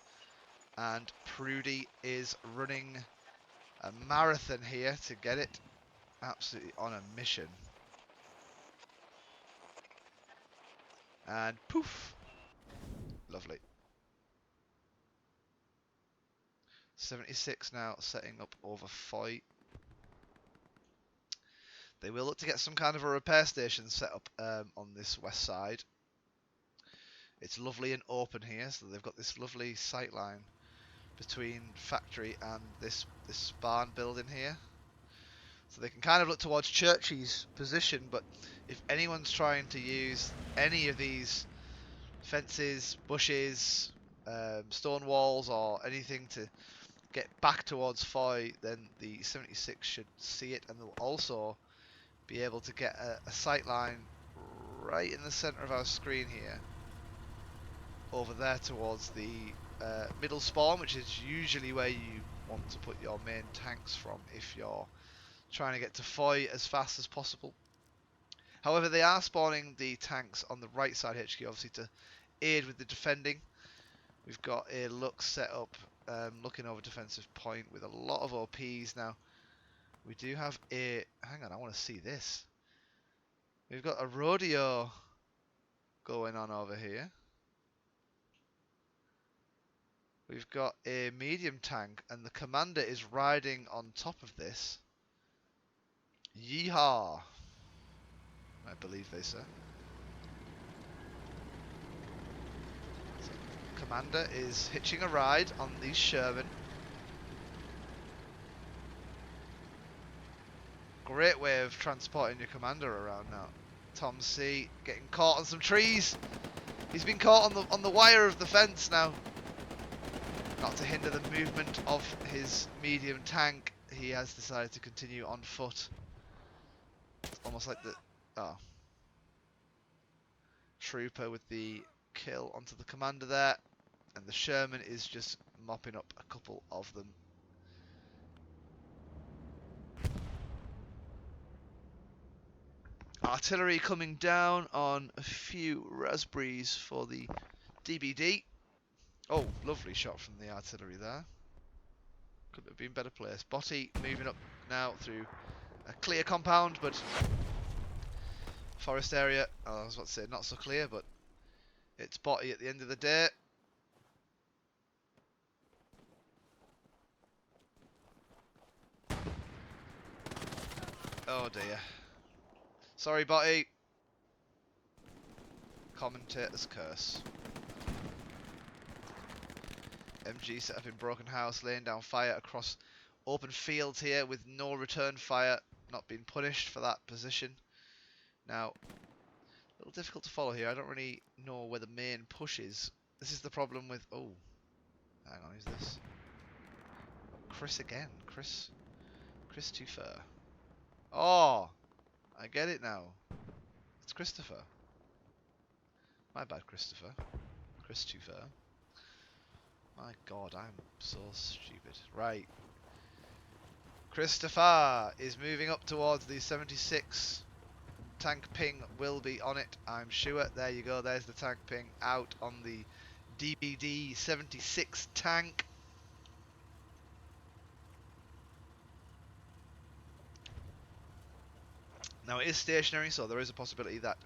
And Prudy is running a marathon here to get it. Absolutely on a mission. And poof. Lovely. 76 now setting up over fight. They will look to get some kind of a repair station set up on this west side. It's lovely and open here, so they've got this lovely sight line between factory and this barn building here. So they can kind of look towards Churchy's position, but if anyone's trying to use any of these fences, bushes, stone walls or anything to get back towards Foy, then the 76 should see it, and they'll also be able to get a sight line right in the center of our screen here, over there towards the middle spawn, which is usually where you want to put your main tanks from if you're trying to get to Foy as fast as possible. However, they are spawning the tanks on the right side HQ, obviously to aid with the defending. We've got a look set up, looking over defensive point with a lot of OPs now. We do have a... Hang on, I want to see this. We've got a rodeo going on over here. We've got a medium tank, and the commander is riding on top of this. Yeehaw! I believe they say. So, commander is hitching a ride on these Sherman. Great way of transporting your commander around now. Tom C getting caught on some trees. He's been caught on the wire of the fence now. Not to hinder the movement of his medium tank, he has decided to continue on foot. It's almost like the trooper with the kill onto the commander there, and the Sherman is just mopping up a couple of them. Artillery coming down on a few raspberries for the DBD. Oh, lovely shot from the artillery there. Couldn't have been better placed. Botty moving up now through a clear compound, but forest area. Oh, I was about to say not so clear, but it's Botty at the end of the day. Oh dear. Sorry, Botty. Commentator's curse. MG set up in Broken House, laying down fire across open fields here with no return fire, not being punished for that position. Now, a little difficult to follow here. I don't really know where the main push is. This is the problem with... Oh, hang on, who's this? Chris again. Chris Too Fur. Oh, I get it now. It's Christopher. My bad, Christopher. Chris Too Fur. My god, I'm so stupid. Right. Christopher is moving up towards the 76. Tank ping will be on it, I'm sure. There you go, there's the tank ping out on the DBD 76 tank. Now it is stationary, so there is a possibility that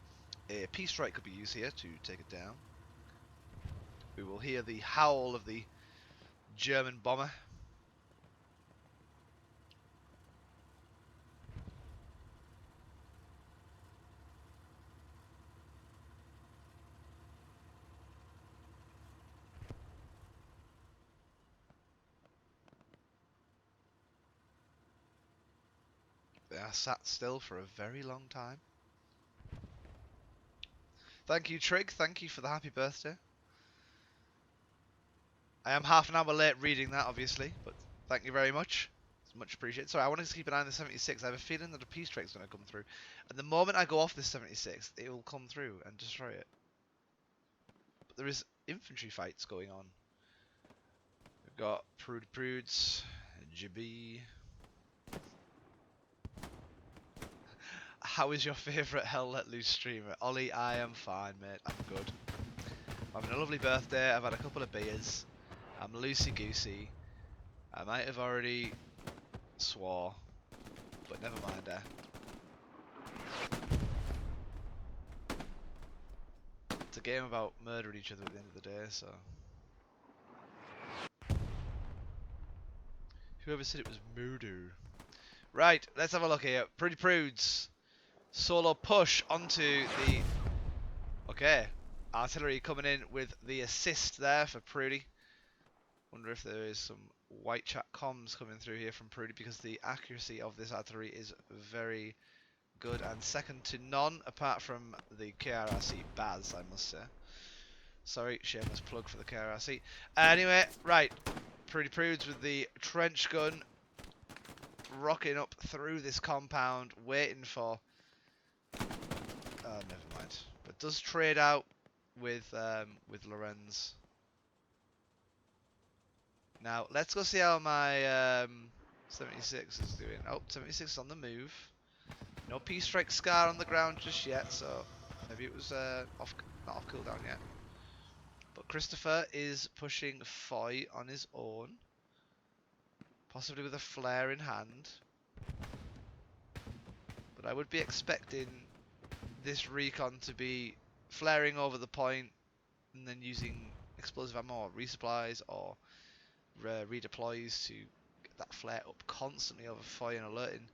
a peace strike could be used here to take it down. We will hear the howl of the German bomber. They are sat still for a very long time. Thank you, Trig. Thank you for the happy birthday. I am half an hour late reading that, obviously, but thank you very much. It's much appreciated. Sorry, I wanted to keep an eye on the 76. I have a feeling that a peace strike is going to come through. And the moment I go off this 76, it will come through and destroy it. But there is infantry fights going on. We've got Prudes, GB. How is your favourite Hell Let Loose streamer? Ollie, I am fine, mate. I'm good. I'm having a lovely birthday. I've had a couple of beers. I'm loosey-goosey. I might have already swore, but never mind. It's a game about murdering each other at the end of the day, so... Whoever said it was murder. Right, let's have a look here. Pretty Prudes. Solo push onto the... Okay. Artillery coming in with the assist there for Prudy. Wonder if there is some white chat comms coming through here from Prudy, because the accuracy of this artillery is very good and second to none, apart from the KRRC Baz, I must say. Sorry, shameless plug for the KRRC. Anyway, right. Prudy Prudes with the trench gun rocking up through this compound, waiting for... never mind. But does trade out with Lorenz. Now, let's go see how my 76 is doing. Oh, 76 is on the move. No P-Strike Scar on the ground just yet, so maybe it was not off cooldown yet. But Christopher is pushing Foy on his own. Possibly with a flare in hand. But I would be expecting this recon to be flaring over the point and then using explosive ammo or resupplies or redeploys to get that flare up constantly over Foy and alerting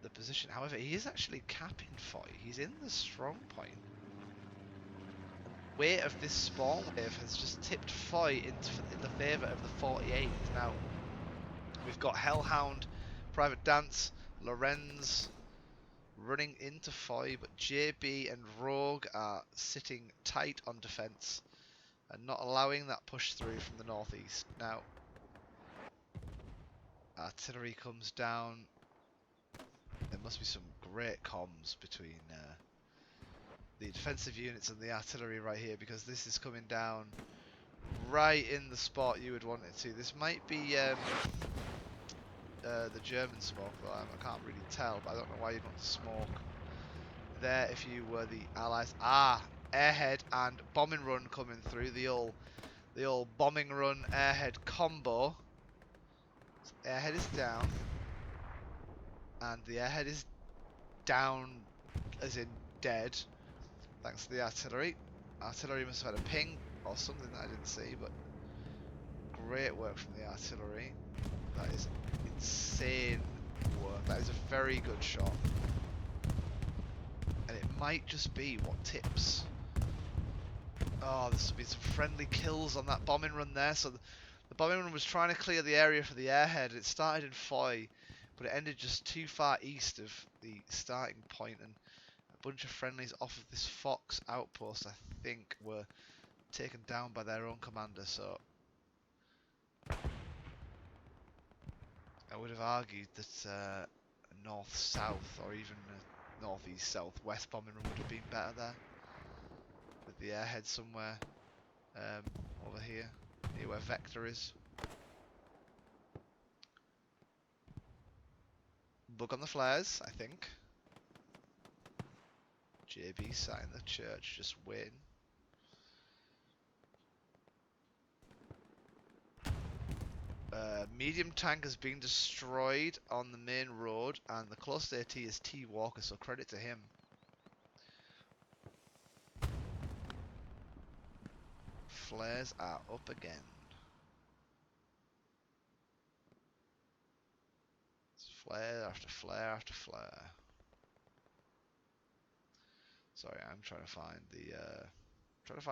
the position. However, he is actually capping Foy. He's in the strong point. Weight of this spawn wave has just tipped Foy in the favour of the 48th. Now, we've got Hellhound, Private Dance, Lorenz running into Foy, but JB and Rogue are sitting tight on defence and not allowing that push through from the northeast. Now, artillery comes down. There must be some great comms between the defensive units and the artillery right here, because this is coming down right in the spot you would want it to. This might be the German smoke, though. I can't really tell, but I don't know why you'd want to smoke there if you were the Allies. Ah, airhead and bombing run coming through. The old bombing run airhead combo. So airhead is down, and the airhead is down as in dead, thanks to the artillery. Artillery must have had a ping or something that I didn't see, but great work from the artillery. That is insane work. That is a very good shot. And it might just be what tips. Oh, there's been some friendly kills on that bombing run there. So the bombing run was trying to clear the area for the airhead. It started in Foy, but it ended just too far east of the starting point, and a bunch of friendlies off of this Fox outpost, I think, were taken down by their own commander. So I would have argued that a north-south or even a northeast-southwest bombing run would have been better there, with the airhead somewhere over here, near where Vector is. Bug on the flares, I think. JB sat in the church, just waiting. Medium tank has been destroyed on the main road, and the closest AT is T Walker, so credit to him. Flares are up again. It's flare after flare after flare. Sorry, I'm trying to find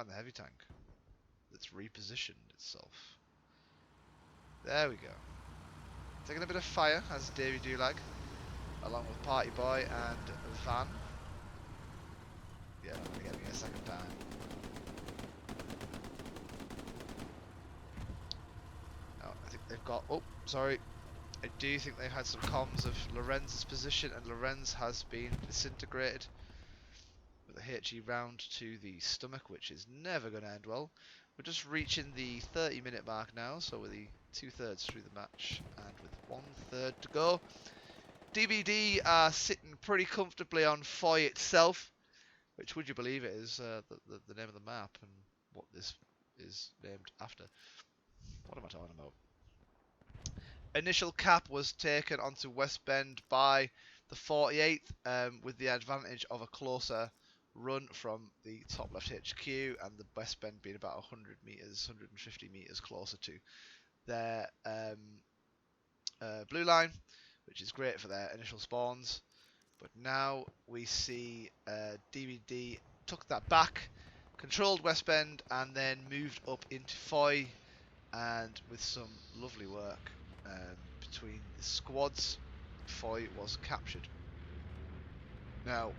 the heavy tank that's repositioned itself. There we go. Taking a bit of fire, as Davey Dulag, along with Party Boy and Van. Yeah, I'm gonna get me a second time. Oh, I think they've got... Oh, sorry. I do think they've had some comms of Lorenz's position, and Lorenz has been disintegrated with a HE round to the stomach, which is never going to end well. We're just reaching the 30-minute mark now, so we're the 2/3 through the match, and with 1/3 to go. DBD are sitting pretty comfortably on Foy itself, which, would you believe it, is the name of the map and what this is named after. What am I talking about? Initial cap was taken onto West Bend by the 48th with the advantage of a closer run from the top left HQ and the West Bend being about 100 metres, 150 metres closer to their blue line, which is great for their initial spawns. But now we see DBD took that back, controlled West Bend, and then moved up into Foy, and with some lovely work between the squads, Foy was captured. Now,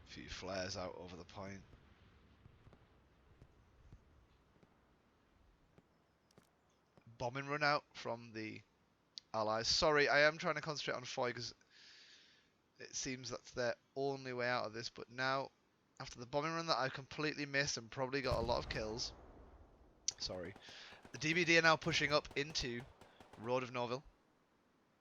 a few flares out over the point. Bombing run out from the Allies. Sorry, I am trying to concentrate on Foy because it seems that's their only way out of this. But now, after the bombing run that I completely missed and probably got a lot of kills, sorry, the DBD are now pushing up into Road of Norville.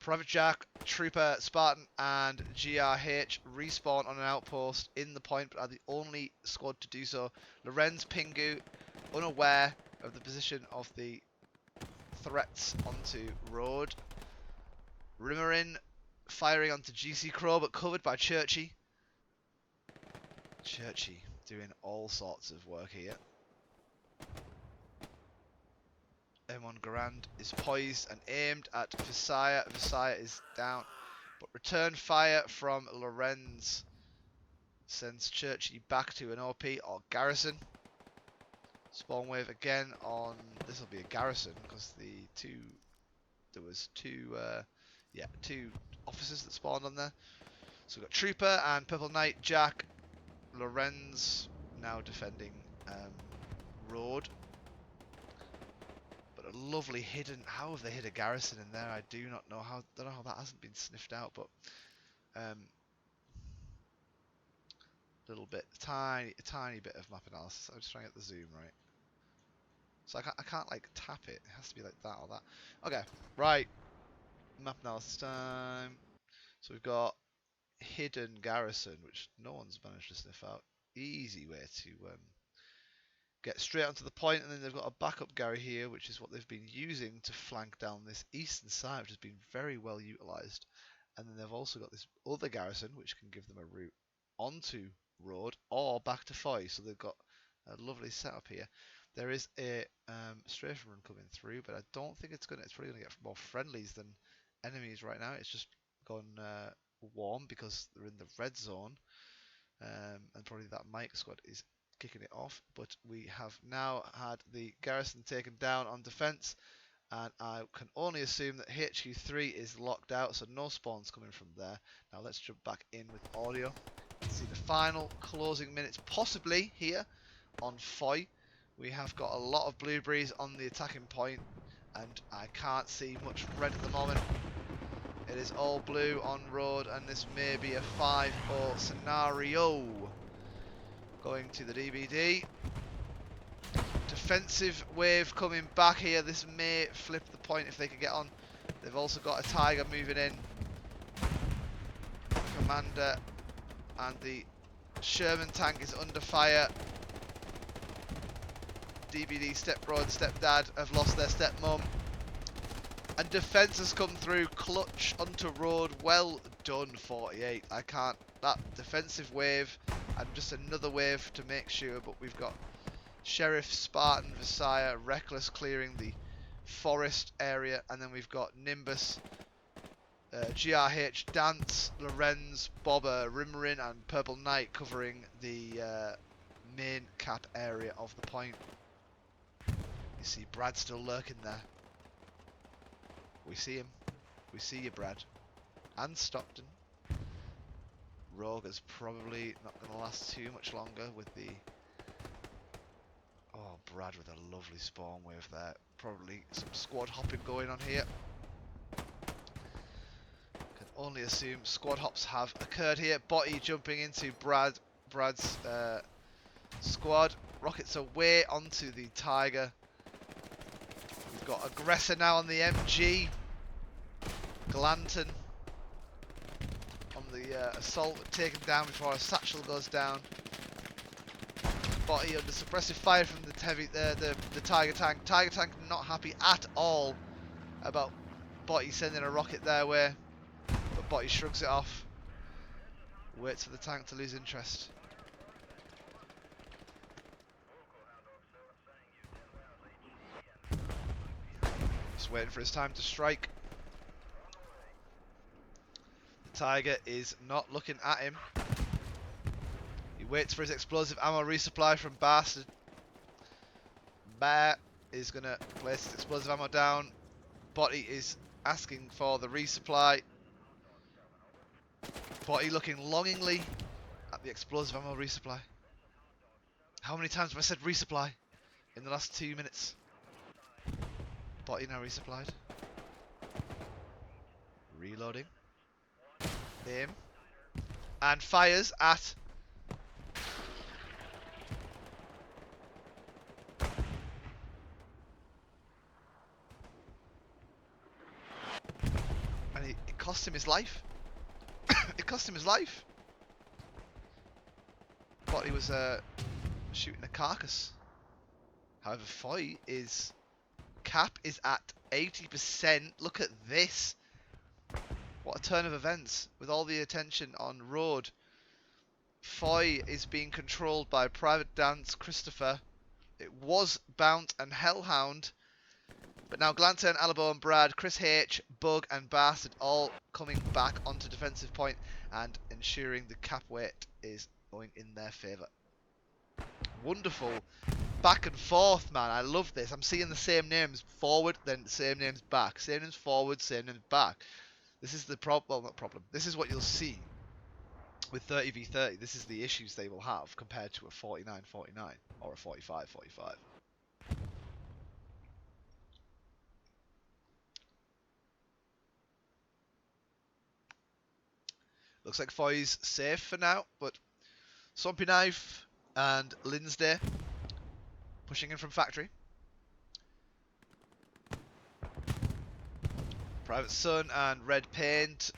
Private Jack, Trooper, Spartan, and GRH respawn on an outpost in the point, but are the only squad to do so. Lorenz, Pingu, unaware of the position of the threats onto Road. Rimmerin firing onto GC Crow, but covered by Churchy. Churchy doing all sorts of work here. M1 Garand is poised and aimed at Visaya. Visaya is down, but return fire from Lorenz sends Churchy back to an OP or Garrison. Spawn wave again on, this will be a Garrison because there was two officers that spawned on there. So we've got Trooper and Purple Knight, Jack, Lorenz now defending Road. But a lovely hidden, how have they hid a Garrison in there? I do not know how, don't know how that hasn't been sniffed out, but little bit, tiny bit of map analysis. I'm just trying to get the zoom right. So I can't like tap it. It has to be like that or that. Okay, right. Map analysis time. So we've got hidden Garrison, which no one's managed to sniff out. Easy way to get straight onto the point, and then they've got a backup Gary here, which is what they've been using to flank down this eastern side, which has been very well utilised. And then they've also got this other Garrison, which can give them a route onto Road or back to Foy. So they've got a lovely setup here. There is a strafing run coming through, but I don't think it's probably going to get more friendlies than enemies right now. It's just gone warm because they're in the red zone, and probably that Mike squad is kicking it off. But we have now had the Garrison taken down on defense, and I can only assume that HQ3 is locked out, so no spawns coming from there. Now let's jump back in with audio and see the final closing minutes, possibly here on Foy. We have got a lot of blueberries on the attacking point, and I can't see much red at the moment. It is all blue on Road, and this may be a 5-0 scenario. Going to the DBD. Defensive wave coming back here. This may flip the point if they can get on. They've also got a Tiger moving in. Commander and the Sherman tank is under fire. DBD stepbro and stepdad have lost their stepmom. And defense has come through, clutch onto Road. Well done, 48. I can't, that defensive wave and just another wave to make sure, but we've got Sheriff, Spartan, Visaya, Reckless clearing the forest area, and then we've got Nimbus, GRH, Dance, Lorenz, Bobber, Rimmerin, and Purple Knight covering the main cap area of the point. You see Brad still lurking there. We see him. We see you, Brad. And Stockton. Rogue is probably not going to last too much longer with the... Oh, Brad with a lovely spawn wave there. Probably some squad hopping going on here. Can only assume squad hops have occurred here. Botty jumping into Brad's squad. Rockets away onto the Tiger. We've got Aggressor now on the MG. Glanton on the assault, taken down before a satchel goes down. Body under suppressive fire from the Tiger tank. Tiger tank not happy at all about Body sending a rocket their way, but Body shrugs it off. Waits for the tank to lose interest. Just waiting for his time to strike. The Tiger is not looking at him. He waits for his explosive ammo resupply from Bastard. Bear is going to place his explosive ammo down. Body is asking for the resupply. Body looking longingly at the explosive ammo resupply. How many times have I said resupply in the last 2 minutes? Body now resupplied. Reloading. Aim. And fires at... And it cost him his life. It cost him his life. Thought he was shooting a carcass. However, Foy is... Cap is at 80%. Look at this. What a turn of events. With all the attention on road. Foy is being controlled by Private Dance, Christopher. It was Bount and Hellhound. But now Glanton, Alabo and Brad, Chris H, Bug and Bastard all coming back onto defensive point and ensuring the cap weight is going in their favour. Wonderful back and forth, man. I love this. I'm seeing the same names forward, then the same names back. Same names forward, same names back. This is the problem. Well, not problem. This is what you'll see with 30v30. This is the issues they will have compared to a 49-49 or a 45-45. Looks like Foy's safe for now, but Swampy Knife and Linsday pushing in from factory. Private Sun and Red Paint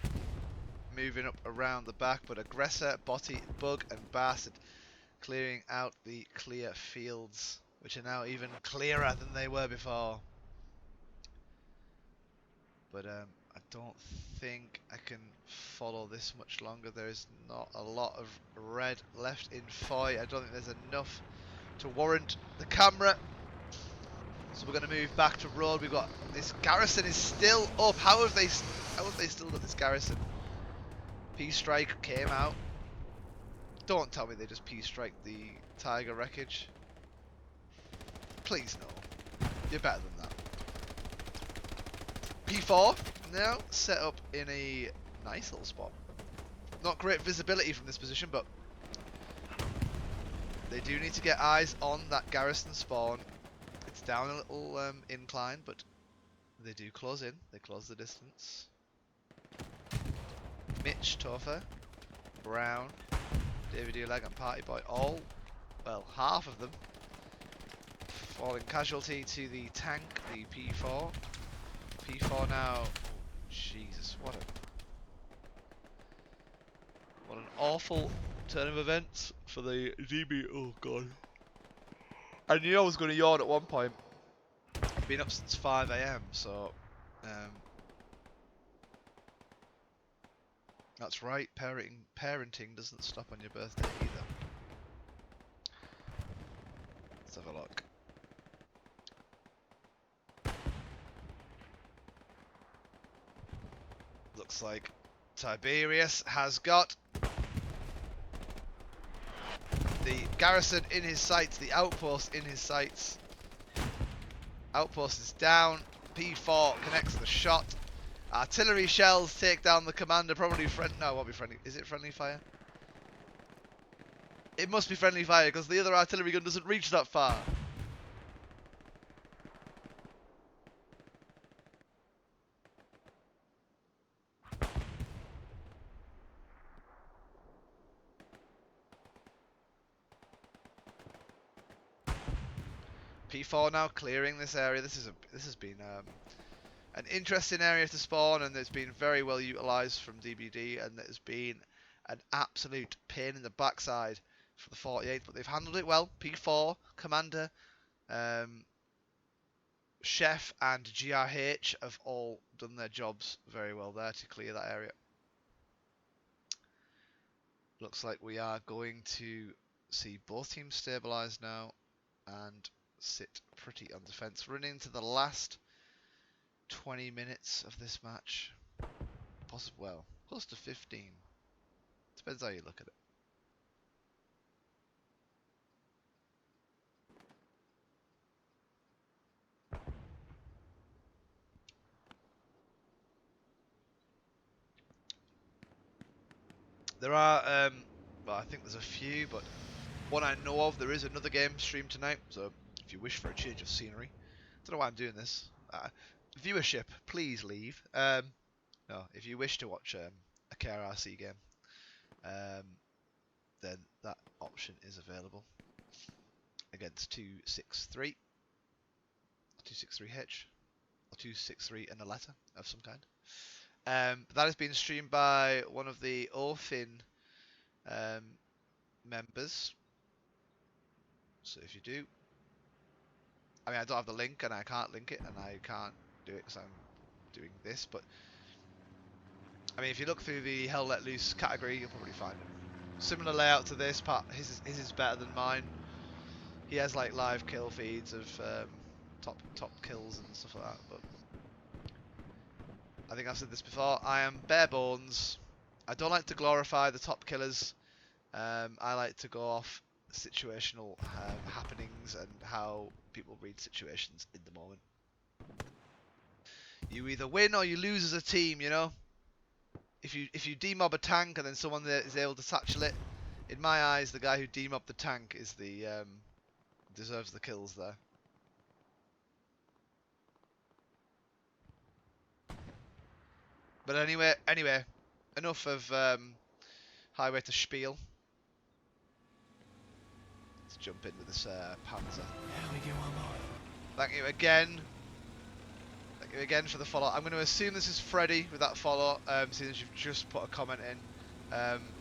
moving up around the back, but Aggressor, Botty, Bug and Bastard clearing out the clear fields, which are now even clearer than they were before. But I don't think I can follow this much longer. There is not a lot of red left in Foy. I don't think there's enough to warrant the camera. So we're going to move back to road. We've got this garrison is still up. How have they still got this garrison? P-Strike came out. Don't tell me they just P-Strike the Tiger wreckage. Please no. You're better than that. P4 now set up in a nice little spot. Not great visibility from this position, but they do need to get eyes on that garrison spawn. It's down a little incline, but they do close in. They close the distance. Mitch, Topher, Brown, DBD Leg and Party Boy, all, well, half of them falling casualty to the tank, the P4. P4 now. Oh, Jesus, what an awful turn of events for the DB. Oh god. I knew I was going to yawn at one point. I've been up since 5 AM, so that's right. Parenting doesn't stop on your birthday either. Let's have a look. Looks like Tiberius has got the garrison in his sights, the outpost in his sights. Outpost is down. P4 connects the shot. Artillery shells take down the commander. Probably no, it won't be friendly. Is it friendly fire? It must be friendly fire because the other artillery gun doesn't reach that far. P4 now clearing this area. This has been an interesting area to spawn, and it's been very well utilised from DBD, and it's been an absolute pain in the backside for the 48th, but they've handled it well. P4, Commander, Chef and GRH have all done their jobs very well there to clear that area. Looks like we are going to see both teams stabilise now and sit pretty on defence. Running into the last 20 minutes of this match. Possibly, well, close to 15. Depends how you look at it. There are, well, I think there's a few, but one I know of, there is another game streamed tonight, so if you wish for a change of scenery, I don't know why I'm doing this. Viewership, please leave. No, if you wish to watch a KRRC game, then that option is available against 263, 263H, or 263 and a letter of some kind. That has been streamed by one of the Orphin members. So if you do, I mean, I don't have the link and I can't link it and I can't do it because I'm doing this, but I mean, if you look through the Hell Let Loose category, you'll probably find it. Similar layout to this, but his is better than mine. He has like live kill feeds of top kills and stuff like that, but I think I've said this before, I am bare bones. I don't like to glorify the top killers. I like to go off situational happenings and how people read situations in the moment. You either win or you lose as a team, you know. If you demob a tank and then someone is able to satchel it, in my eyes, the guy who demobbed the tank is the deserves the kills there. But anyway, enough of highway to spiel. Let's jump in with this Panzer. Yeah, we get one more. Thank you again. Thank you again for the follow. I'm going to assume this is Freddy with that follow, seeing as you've just put a comment in.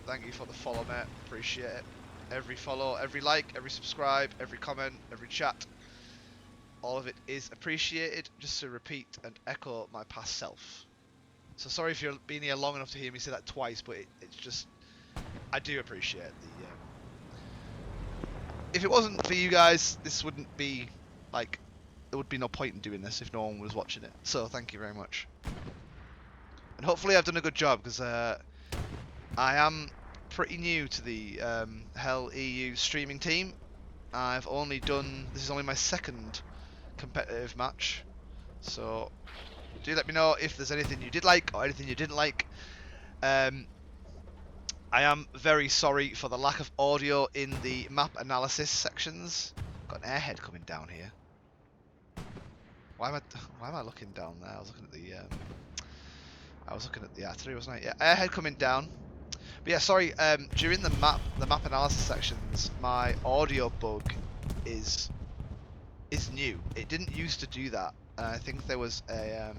Thank you for the follow, mate. Appreciate it. Every follow, every like, every subscribe, every comment, every chat. All of it is appreciated. Just to repeat and echo my past self. So sorry if you've been here long enough to hear me say that twice, but it's just, I do appreciate the... if it wasn't for you guys, this wouldn't be, like, there would be no point in doing this if no one was watching it. So thank you very much. And hopefully I've done a good job, because I am pretty new to the Hell EU streaming team. I've only done, this is only my second competitive match. So do let me know if there's anything you did like or anything you didn't like. I am very sorry for the lack of audio in the map analysis sections. Got an airhead coming down here. Why am I looking down there? I was looking at the artillery, wasn't I? Yeah, airhead coming down. But yeah, sorry. During the map analysis sections, my audio bug is new. It didn't used to do that. I think there was a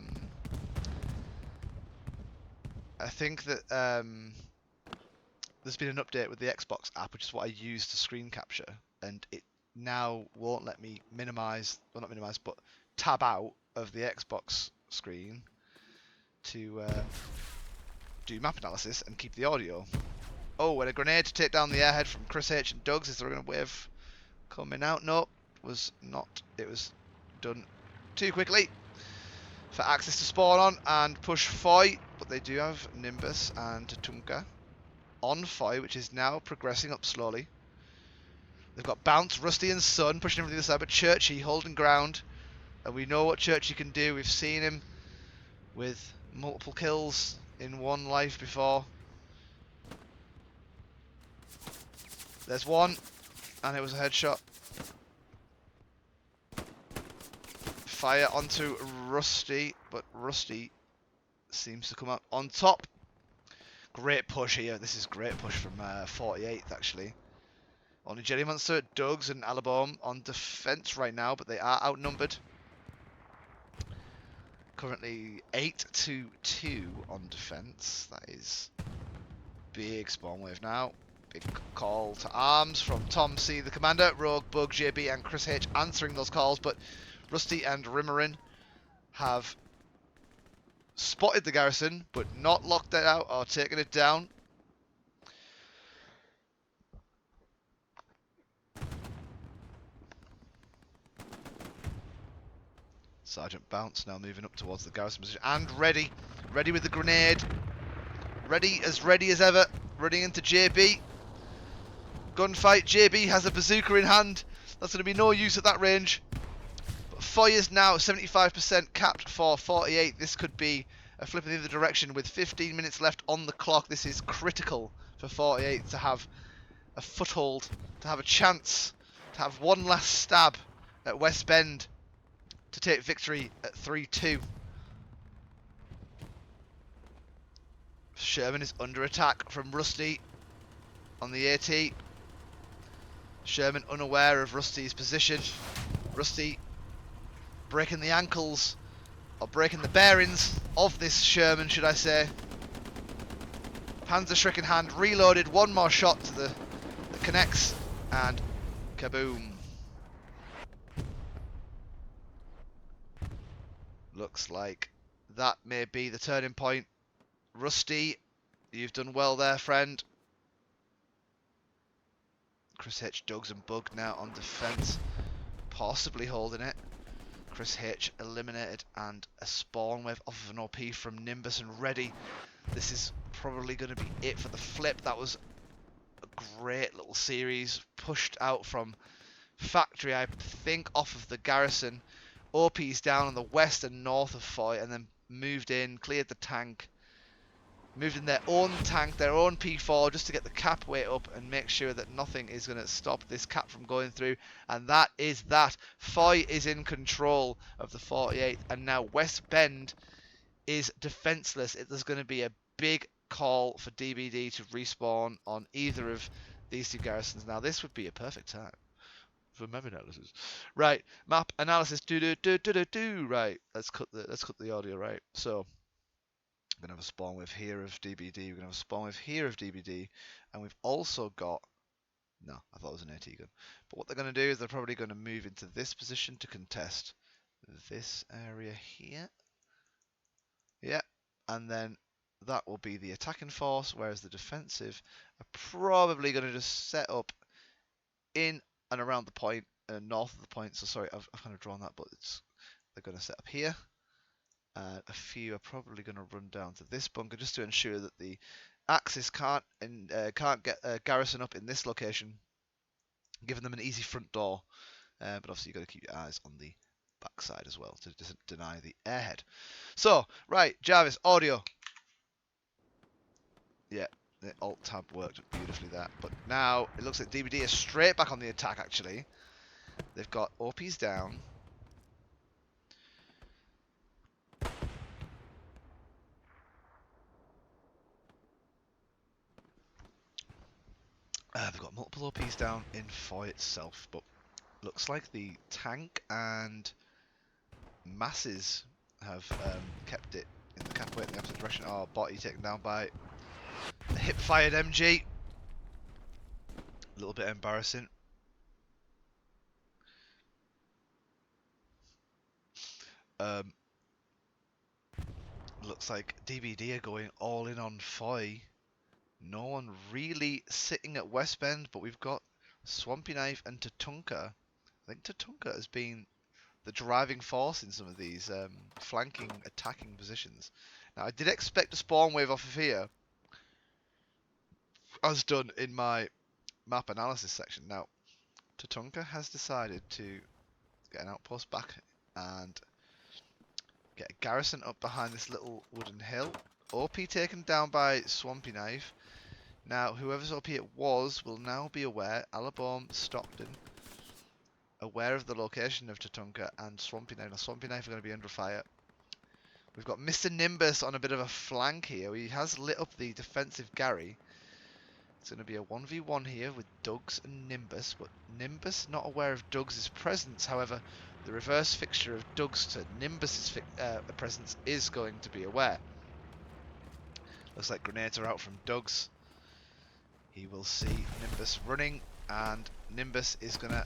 I think that there's been an update with the Xbox app, which is what I use to screen capture, and it now won't let me minimize, well, not minimize, but tab out of the Xbox screen to do map analysis and keep the audio. Oh, and a grenade to take down the airhead from Chris H and Doug's. Is there a wave coming out? No, was not. It was done too quickly for Axis to spawn on and push Foy, but they do have Nimbus and Tatunka on Foy, which is now progressing up slowly. They've got Bounce, Rusty and Sun pushing him to the other side, but Churchy holding ground, and we know what Churchy can do. We've seen him with multiple kills in one life before. There's one, and it was a headshot. Fire onto Rusty, but Rusty seems to come up on top. Great push here. This is great push from 48th, actually. Only Jelly Monster, Doug's and Alabom on defense right now, but they are outnumbered. Currently 8-2 on defence. That is big spawn wave now. Big call to arms from Tom C, the commander. Rogue, Bug, JB, and Chris H answering those calls, but Rusty and Rimmerin have spotted the garrison, but not locked it out or taken it down. Sergeant Bounce now moving up towards the garrison position and ready with the grenade. Ready as ever. Running into JB. Gunfight. JB has a bazooka in hand. That's going to be no use at that range. But fire's now 75% capped for 48. This could be a flip in the other direction with 15 minutes left on the clock. This is critical for 48 to have a foothold, to have a chance, to have one last stab at West Bend to take victory at 3-2. Sherman is under attack from Rusty on the AT. Sherman unaware of Rusty's position. Rusty breaking the ankles, or breaking the bearings of this Sherman, should I say. Panzerschreck in hand, reloaded, one more shot to the connects, and kaboom. Looks like that may be the turning point. Rusty, you've done well there, friend. Chris H, Dugs and Bug now on defence, possibly holding it. Chris H eliminated, and a spawn wave off of an OP from Nimbus and ready. This is probably going to be it for the flip. That was a great little series, pushed out from factory, I think, off of the garrison. OP's down on the west and north of Foy, and then moved in, cleared the tank, moved in their own tank, their own P4, just to get the cap weight up and make sure that nothing is going to stop this cap from going through. And that is that. Foy is in control of the 48th, and now West Bend is defenseless. There's going to be a big call for DBD to respawn on either of these two garrisons. Now this would be a perfect time for map analysis. Right, map analysis. Right, let's cut the audio. Right, so we're going to have a spawn wave here of DBD, we're going to have a spawn wave here of DBD, and we've also got, no, I thought it was an AT gun, but what they're going to do is they're probably going to move into this position to contest this area here. Yeah, and then that will be the attacking force, whereas the defensive are probably going to just set up in and around the point, north of the point. So sorry, I've kind of drawn that, but they're going to set up here. A few are probably going to run down to this bunker just to ensure that the Axis can't get a garrison up in this location, giving them an easy front door. But obviously you've got to keep your eyes on the backside as well to deny the airhead. So, right, Jarvis, audio. Yeah, the alt tab worked beautifully there. But now it looks like DBD is straight back on the attack, actually. They've got OPs down. They've got multiple OPs down in Foy itself, but looks like the tank and masses have kept it in the cap weight in the opposite direction. Oh, body taken down by a hip-fired MG. A little bit embarrassing. Looks like DBD are going all in on Foy. No one really sitting at West Bend, but we've got Swampy Knife and Tatunka. I think Tatunka has been the driving force in some of these flanking, attacking positions. Now, I did expect a spawn wave off of here, as done in my map analysis section. Now, Tatunka has decided to get an outpost back and get a garrison up behind this little wooden hill. OP taken down by Swampy Knife. Now, whoever's OP it was will now be aware. Alabom, Stockton, aware of the location of Tatunka and Swampy Knife. Now, Swampy Knife are going to be under fire. We've got Mr. Nimbus on a bit of a flank here. He has lit up the defensive Gary. It's going to be a 1v1 here with Dugs and Nimbus, but Nimbus not aware of Dugs' presence. However, The reverse fixture of Doug's to Nimbus's presence is going to be aware. Looks like grenades are out from Doug's. He will see Nimbus running, and Nimbus is going to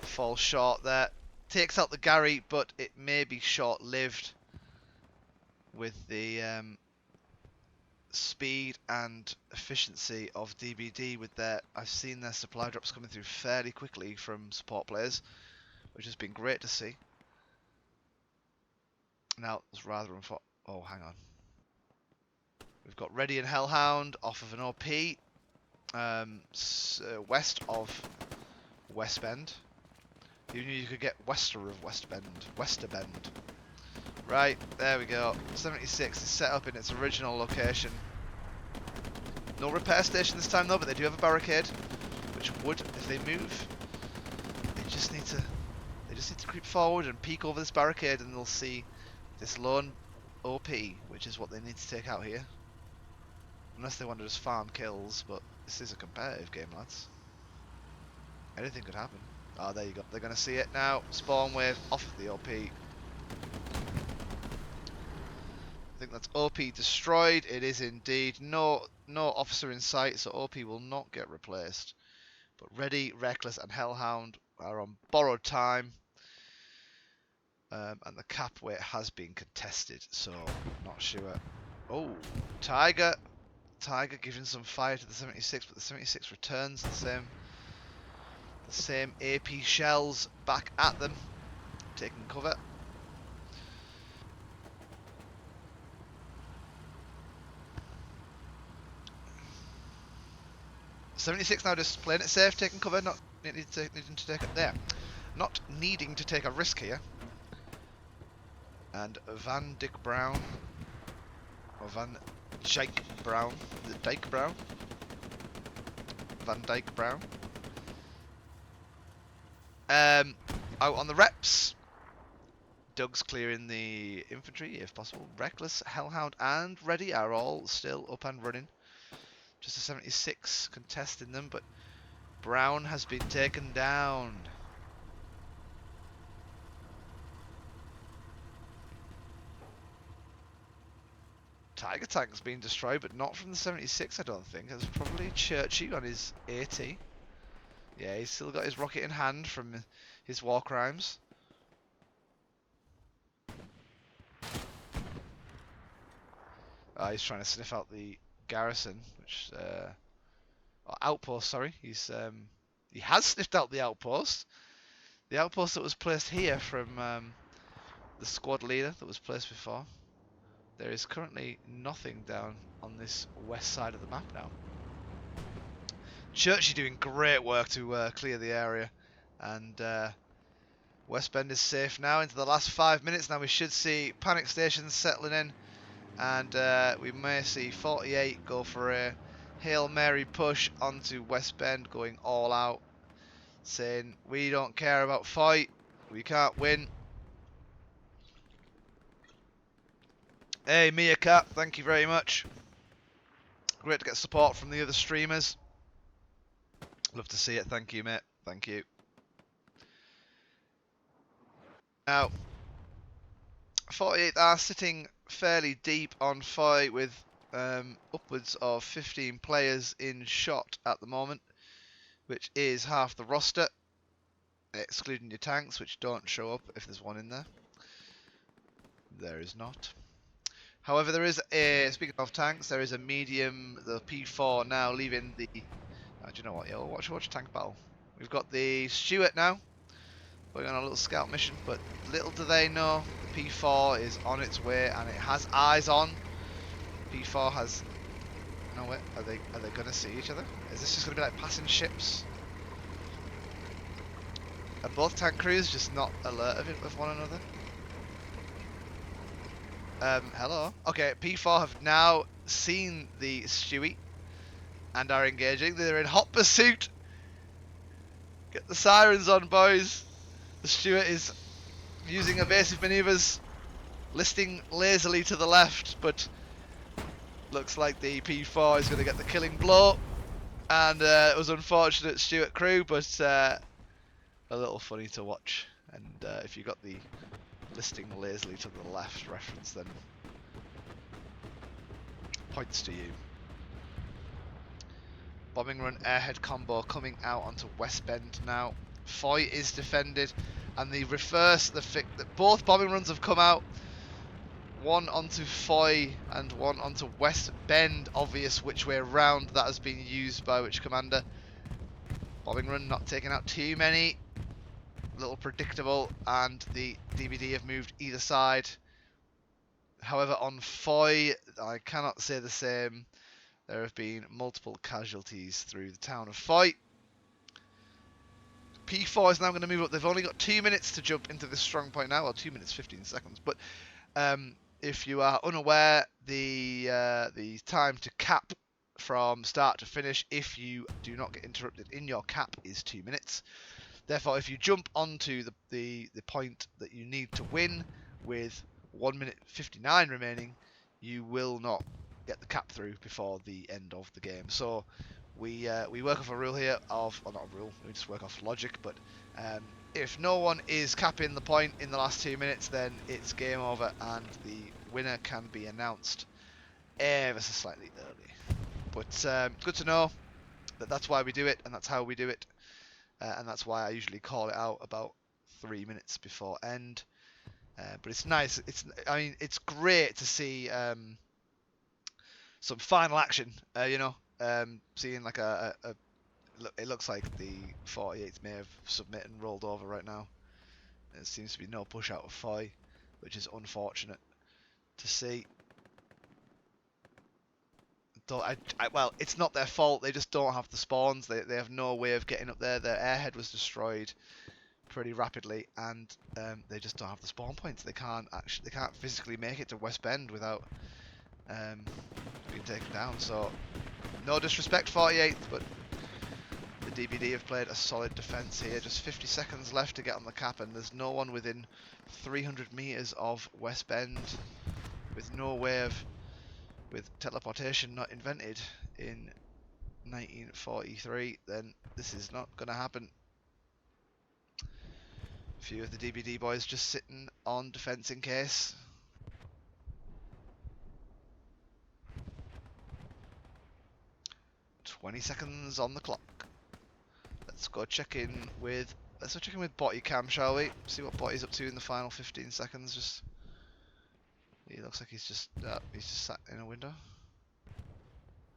fall short there. Takes out the Gary, but it may be short-lived with the speed and efficiency of DBD with their... I've seen their supply drops coming through fairly quickly from support players, which has been great to see. Now, it's rather unfortunate. Oh, hang on. We've got Ready and Hellhound off of an OP, west of West Bend. You knew you could get wester of West Bend, Wester Bend. Right, there we go. 76 is set up in its original location. No repair station this time though, but they do have a barricade, which would, if they move, they just need to creep forward and peek over this barricade, and they'll see this lone OP, which is what they need to take out here. Unless they want to just farm kills, but this is a competitive game, lads. Anything could happen. Oh, there you go. They're going to see it now. Spawn wave off of the OP. I think that's OP destroyed. It is indeed. No officer in sight, so OP will not get replaced. But Ready, Reckless, and Hellhound are on borrowed time. And the cap weight has been contested, so not sure. Oh, Tiger giving some fire to the 76, but the 76 returns the same AP shells back at them, taking cover. '76 now just playing it safe, taking cover, not needing to take it there, not needing to take a risk here. And Van Dyke Brown, or Van Dyke Brown, is it Dyke Brown? Van Dyke Brown. Out on the reps. Doug's clearing the infantry if possible. Reckless, Hellhound, and Ready are all still up and running. Just a 76 contesting them, but Brown has been taken down. Tiger Tank's been destroyed, but not from the 76, I don't think. It's probably Churchy on his AT. Yeah, he's still got his rocket in hand from his war crimes. He's trying to sniff out the garrison, which or outpost. Sorry, he has sniffed out the outpost. The outpost that was placed here from the squad leader that was placed before. There is currently nothing down on this west side of the map now. Churchy doing great work to clear the area, and West Bend is safe now into the last 5 minutes. Now we should see panic stations settling in, and we may see 48 go for a Hail Mary push onto West Bend, going all out, saying we don't care about fight, we can't win. Hey Meerkat, thank you very much. Great to get support from the other streamers. Love to see it, thank you mate, thank you. Now, 48 are sitting fairly deep on fight with upwards of 15 players in shot at the moment, which is half the roster, excluding your tanks, which don't show up if there's one in there. There is not. However, there is a, speaking of tanks, there is a medium, the P4 now leaving the, do you know what, yeah, watch tank battle. We've got the Stuart now, going on a little scout mission, but little do they know, the P4 is on its way, and it has eyes on. P4 has, no wait, are they going to see each other? Is this just going to be like passing ships? Are both tank crews just not alert of it with one another? Hello. Okay, P4 have now seen the Stewie and are engaging. They're in hot pursuit. Get the sirens on, boys. The Stuart is using evasive maneuvers, listing lazily to the left, but looks like the P4 is going to get the killing blow. And it was unfortunate Stuart crew, but a little funny to watch. And if you got the listing lazily to the left reference, then points to you. Bombing run airhead combo coming out onto West Bend now. Foy is defended, and the reverse, that both bombing runs have come out. One onto Foy and one onto West Bend. Obvious which way around that has been used by which commander. Bombing run not taking out too many. A little predictable, and the DBD have moved either side. However, on Foy, I cannot say the same. There have been multiple casualties through the town of Foy. P4 is now going to move up. They've only got 2 minutes to jump into this strong point now. Well, 2 minutes 15 seconds. But if you are unaware, the time to cap from start to finish, if you do not get interrupted in your cap, is 2 minutes. Therefore, if you jump onto the point that you need to win with 1 minute 59 remaining, you will not get the cap through before the end of the game. So we work off a rule here of, or not a rule, we just work off logic, but if no one is capping the point in the last 2 minutes, then it's game over and the winner can be announced ever so slightly early. But good to know that that's why we do it, and that's how we do it, and that's why I usually call it out about 3 minutes before end. But it's nice. I mean, it's great to see some final action. Seeing like it looks like the 48th may have submit and rolled over right now. There seems to be no push out of Foy, which is unfortunate to see. Well, it's not their fault. They just don't have the spawns. They have no way of getting up there. Their airhead was destroyed pretty rapidly, and they just don't have the spawn points. They can't physically make it to West Bend without being taken down. So no disrespect 48th, but the DBD have played a solid defense here. Just 50 seconds left to get on the cap, and there's no one within 300 meters of West Bend, with no way of, with teleportation not invented in 1943, then this is not going to happen. A few of the DBD boys just sitting on defense in case. "20 seconds on the clock. Let's go check in with Botty Cam, shall we? See what Botty's up to in the final 15 seconds. He looks like he's just sat in a window.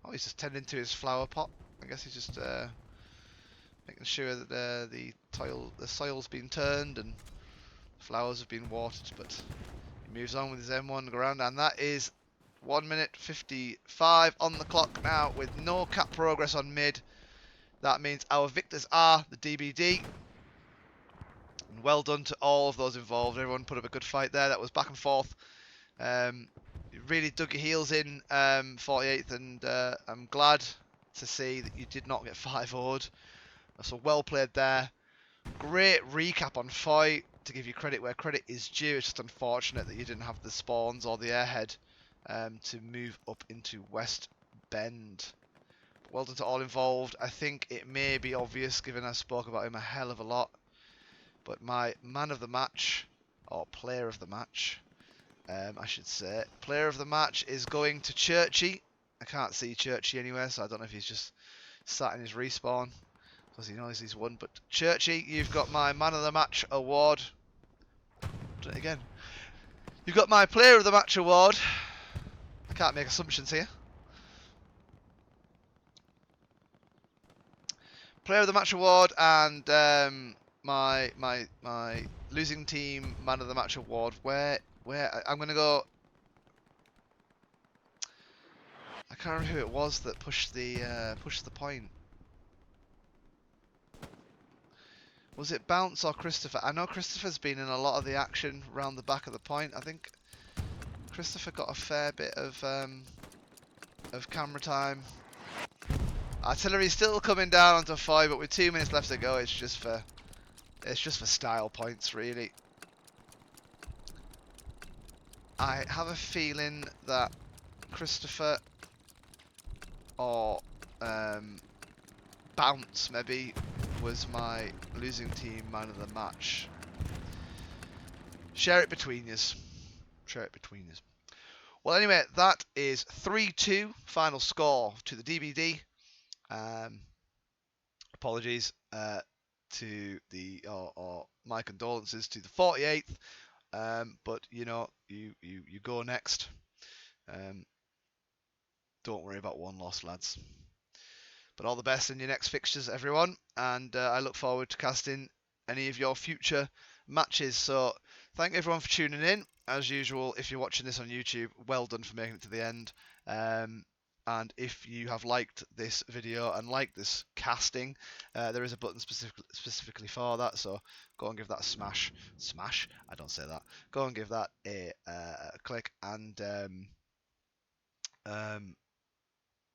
Oh, he's just tending to his flower pot. I guess he's just making sure that the soil's been turned and flowers have been watered. But he moves on with his M1 around, and that is 1 minute 55 on the clock now, with no cap progress on mid. That means our victors are the DBD. And well done to all of those involved. Everyone put up a good fight there. That was back and forth. You really dug your heels in, 48th, and I'm glad to see that you did not get 5-0'd. So well played there. Great recap on Foy, to give you credit where credit is due. It's just unfortunate that you didn't have the spawns or the airhead to move up into West Bend. Well done to all involved. I think it may be obvious, given I spoke about him a hell of a lot, but my man of the match, or player of the match, I should say, player of the match is going to Churchy. I can't see Churchy anywhere, so I don't know if he's just sat in his respawn because he knows he's won. But Churchy, you've got my man of the match award. Do it again. You've got my player of the match award. I can't make assumptions here. Player of the match award, and my losing team man of the match award. Where I'm gonna go. I can't remember who it was that pushed the point. Was it Bounce or Christopher? I know Christopher's been in a lot of the action around the back of the point. I think Christopher got a fair bit of camera time. Artillery's still coming down onto 5, but with 2 minutes left to go, it's just for style points, really. I have a feeling that Christopher or Bounce maybe was my losing team man of the match. Share it between yous. Share it between yous. Well, anyway, that is 3-2 final score to the DBD. Apologies to the or my condolences to the 48th. But you know, you go next. Don't worry about one loss, lads. But all the best in your next fixtures, everyone. And I look forward to casting any of your future matches. So thank everyone for tuning in. As usual, if you're watching this on YouTube, well done for making it to the end. And if you have liked this video and liked this casting, there is a button specifically for that. So go and give that a smash. Smash? I don't say that. Go and give that a click. And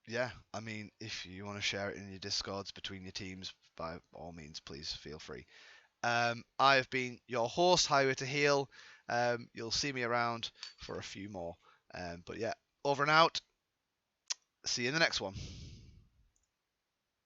yeah, I mean, if you want to share it in your Discords between your teams, by all means, please feel free. I have been your host, Highway to Heal. You'll see me around for a few more. But yeah, over and out. See you in the next one.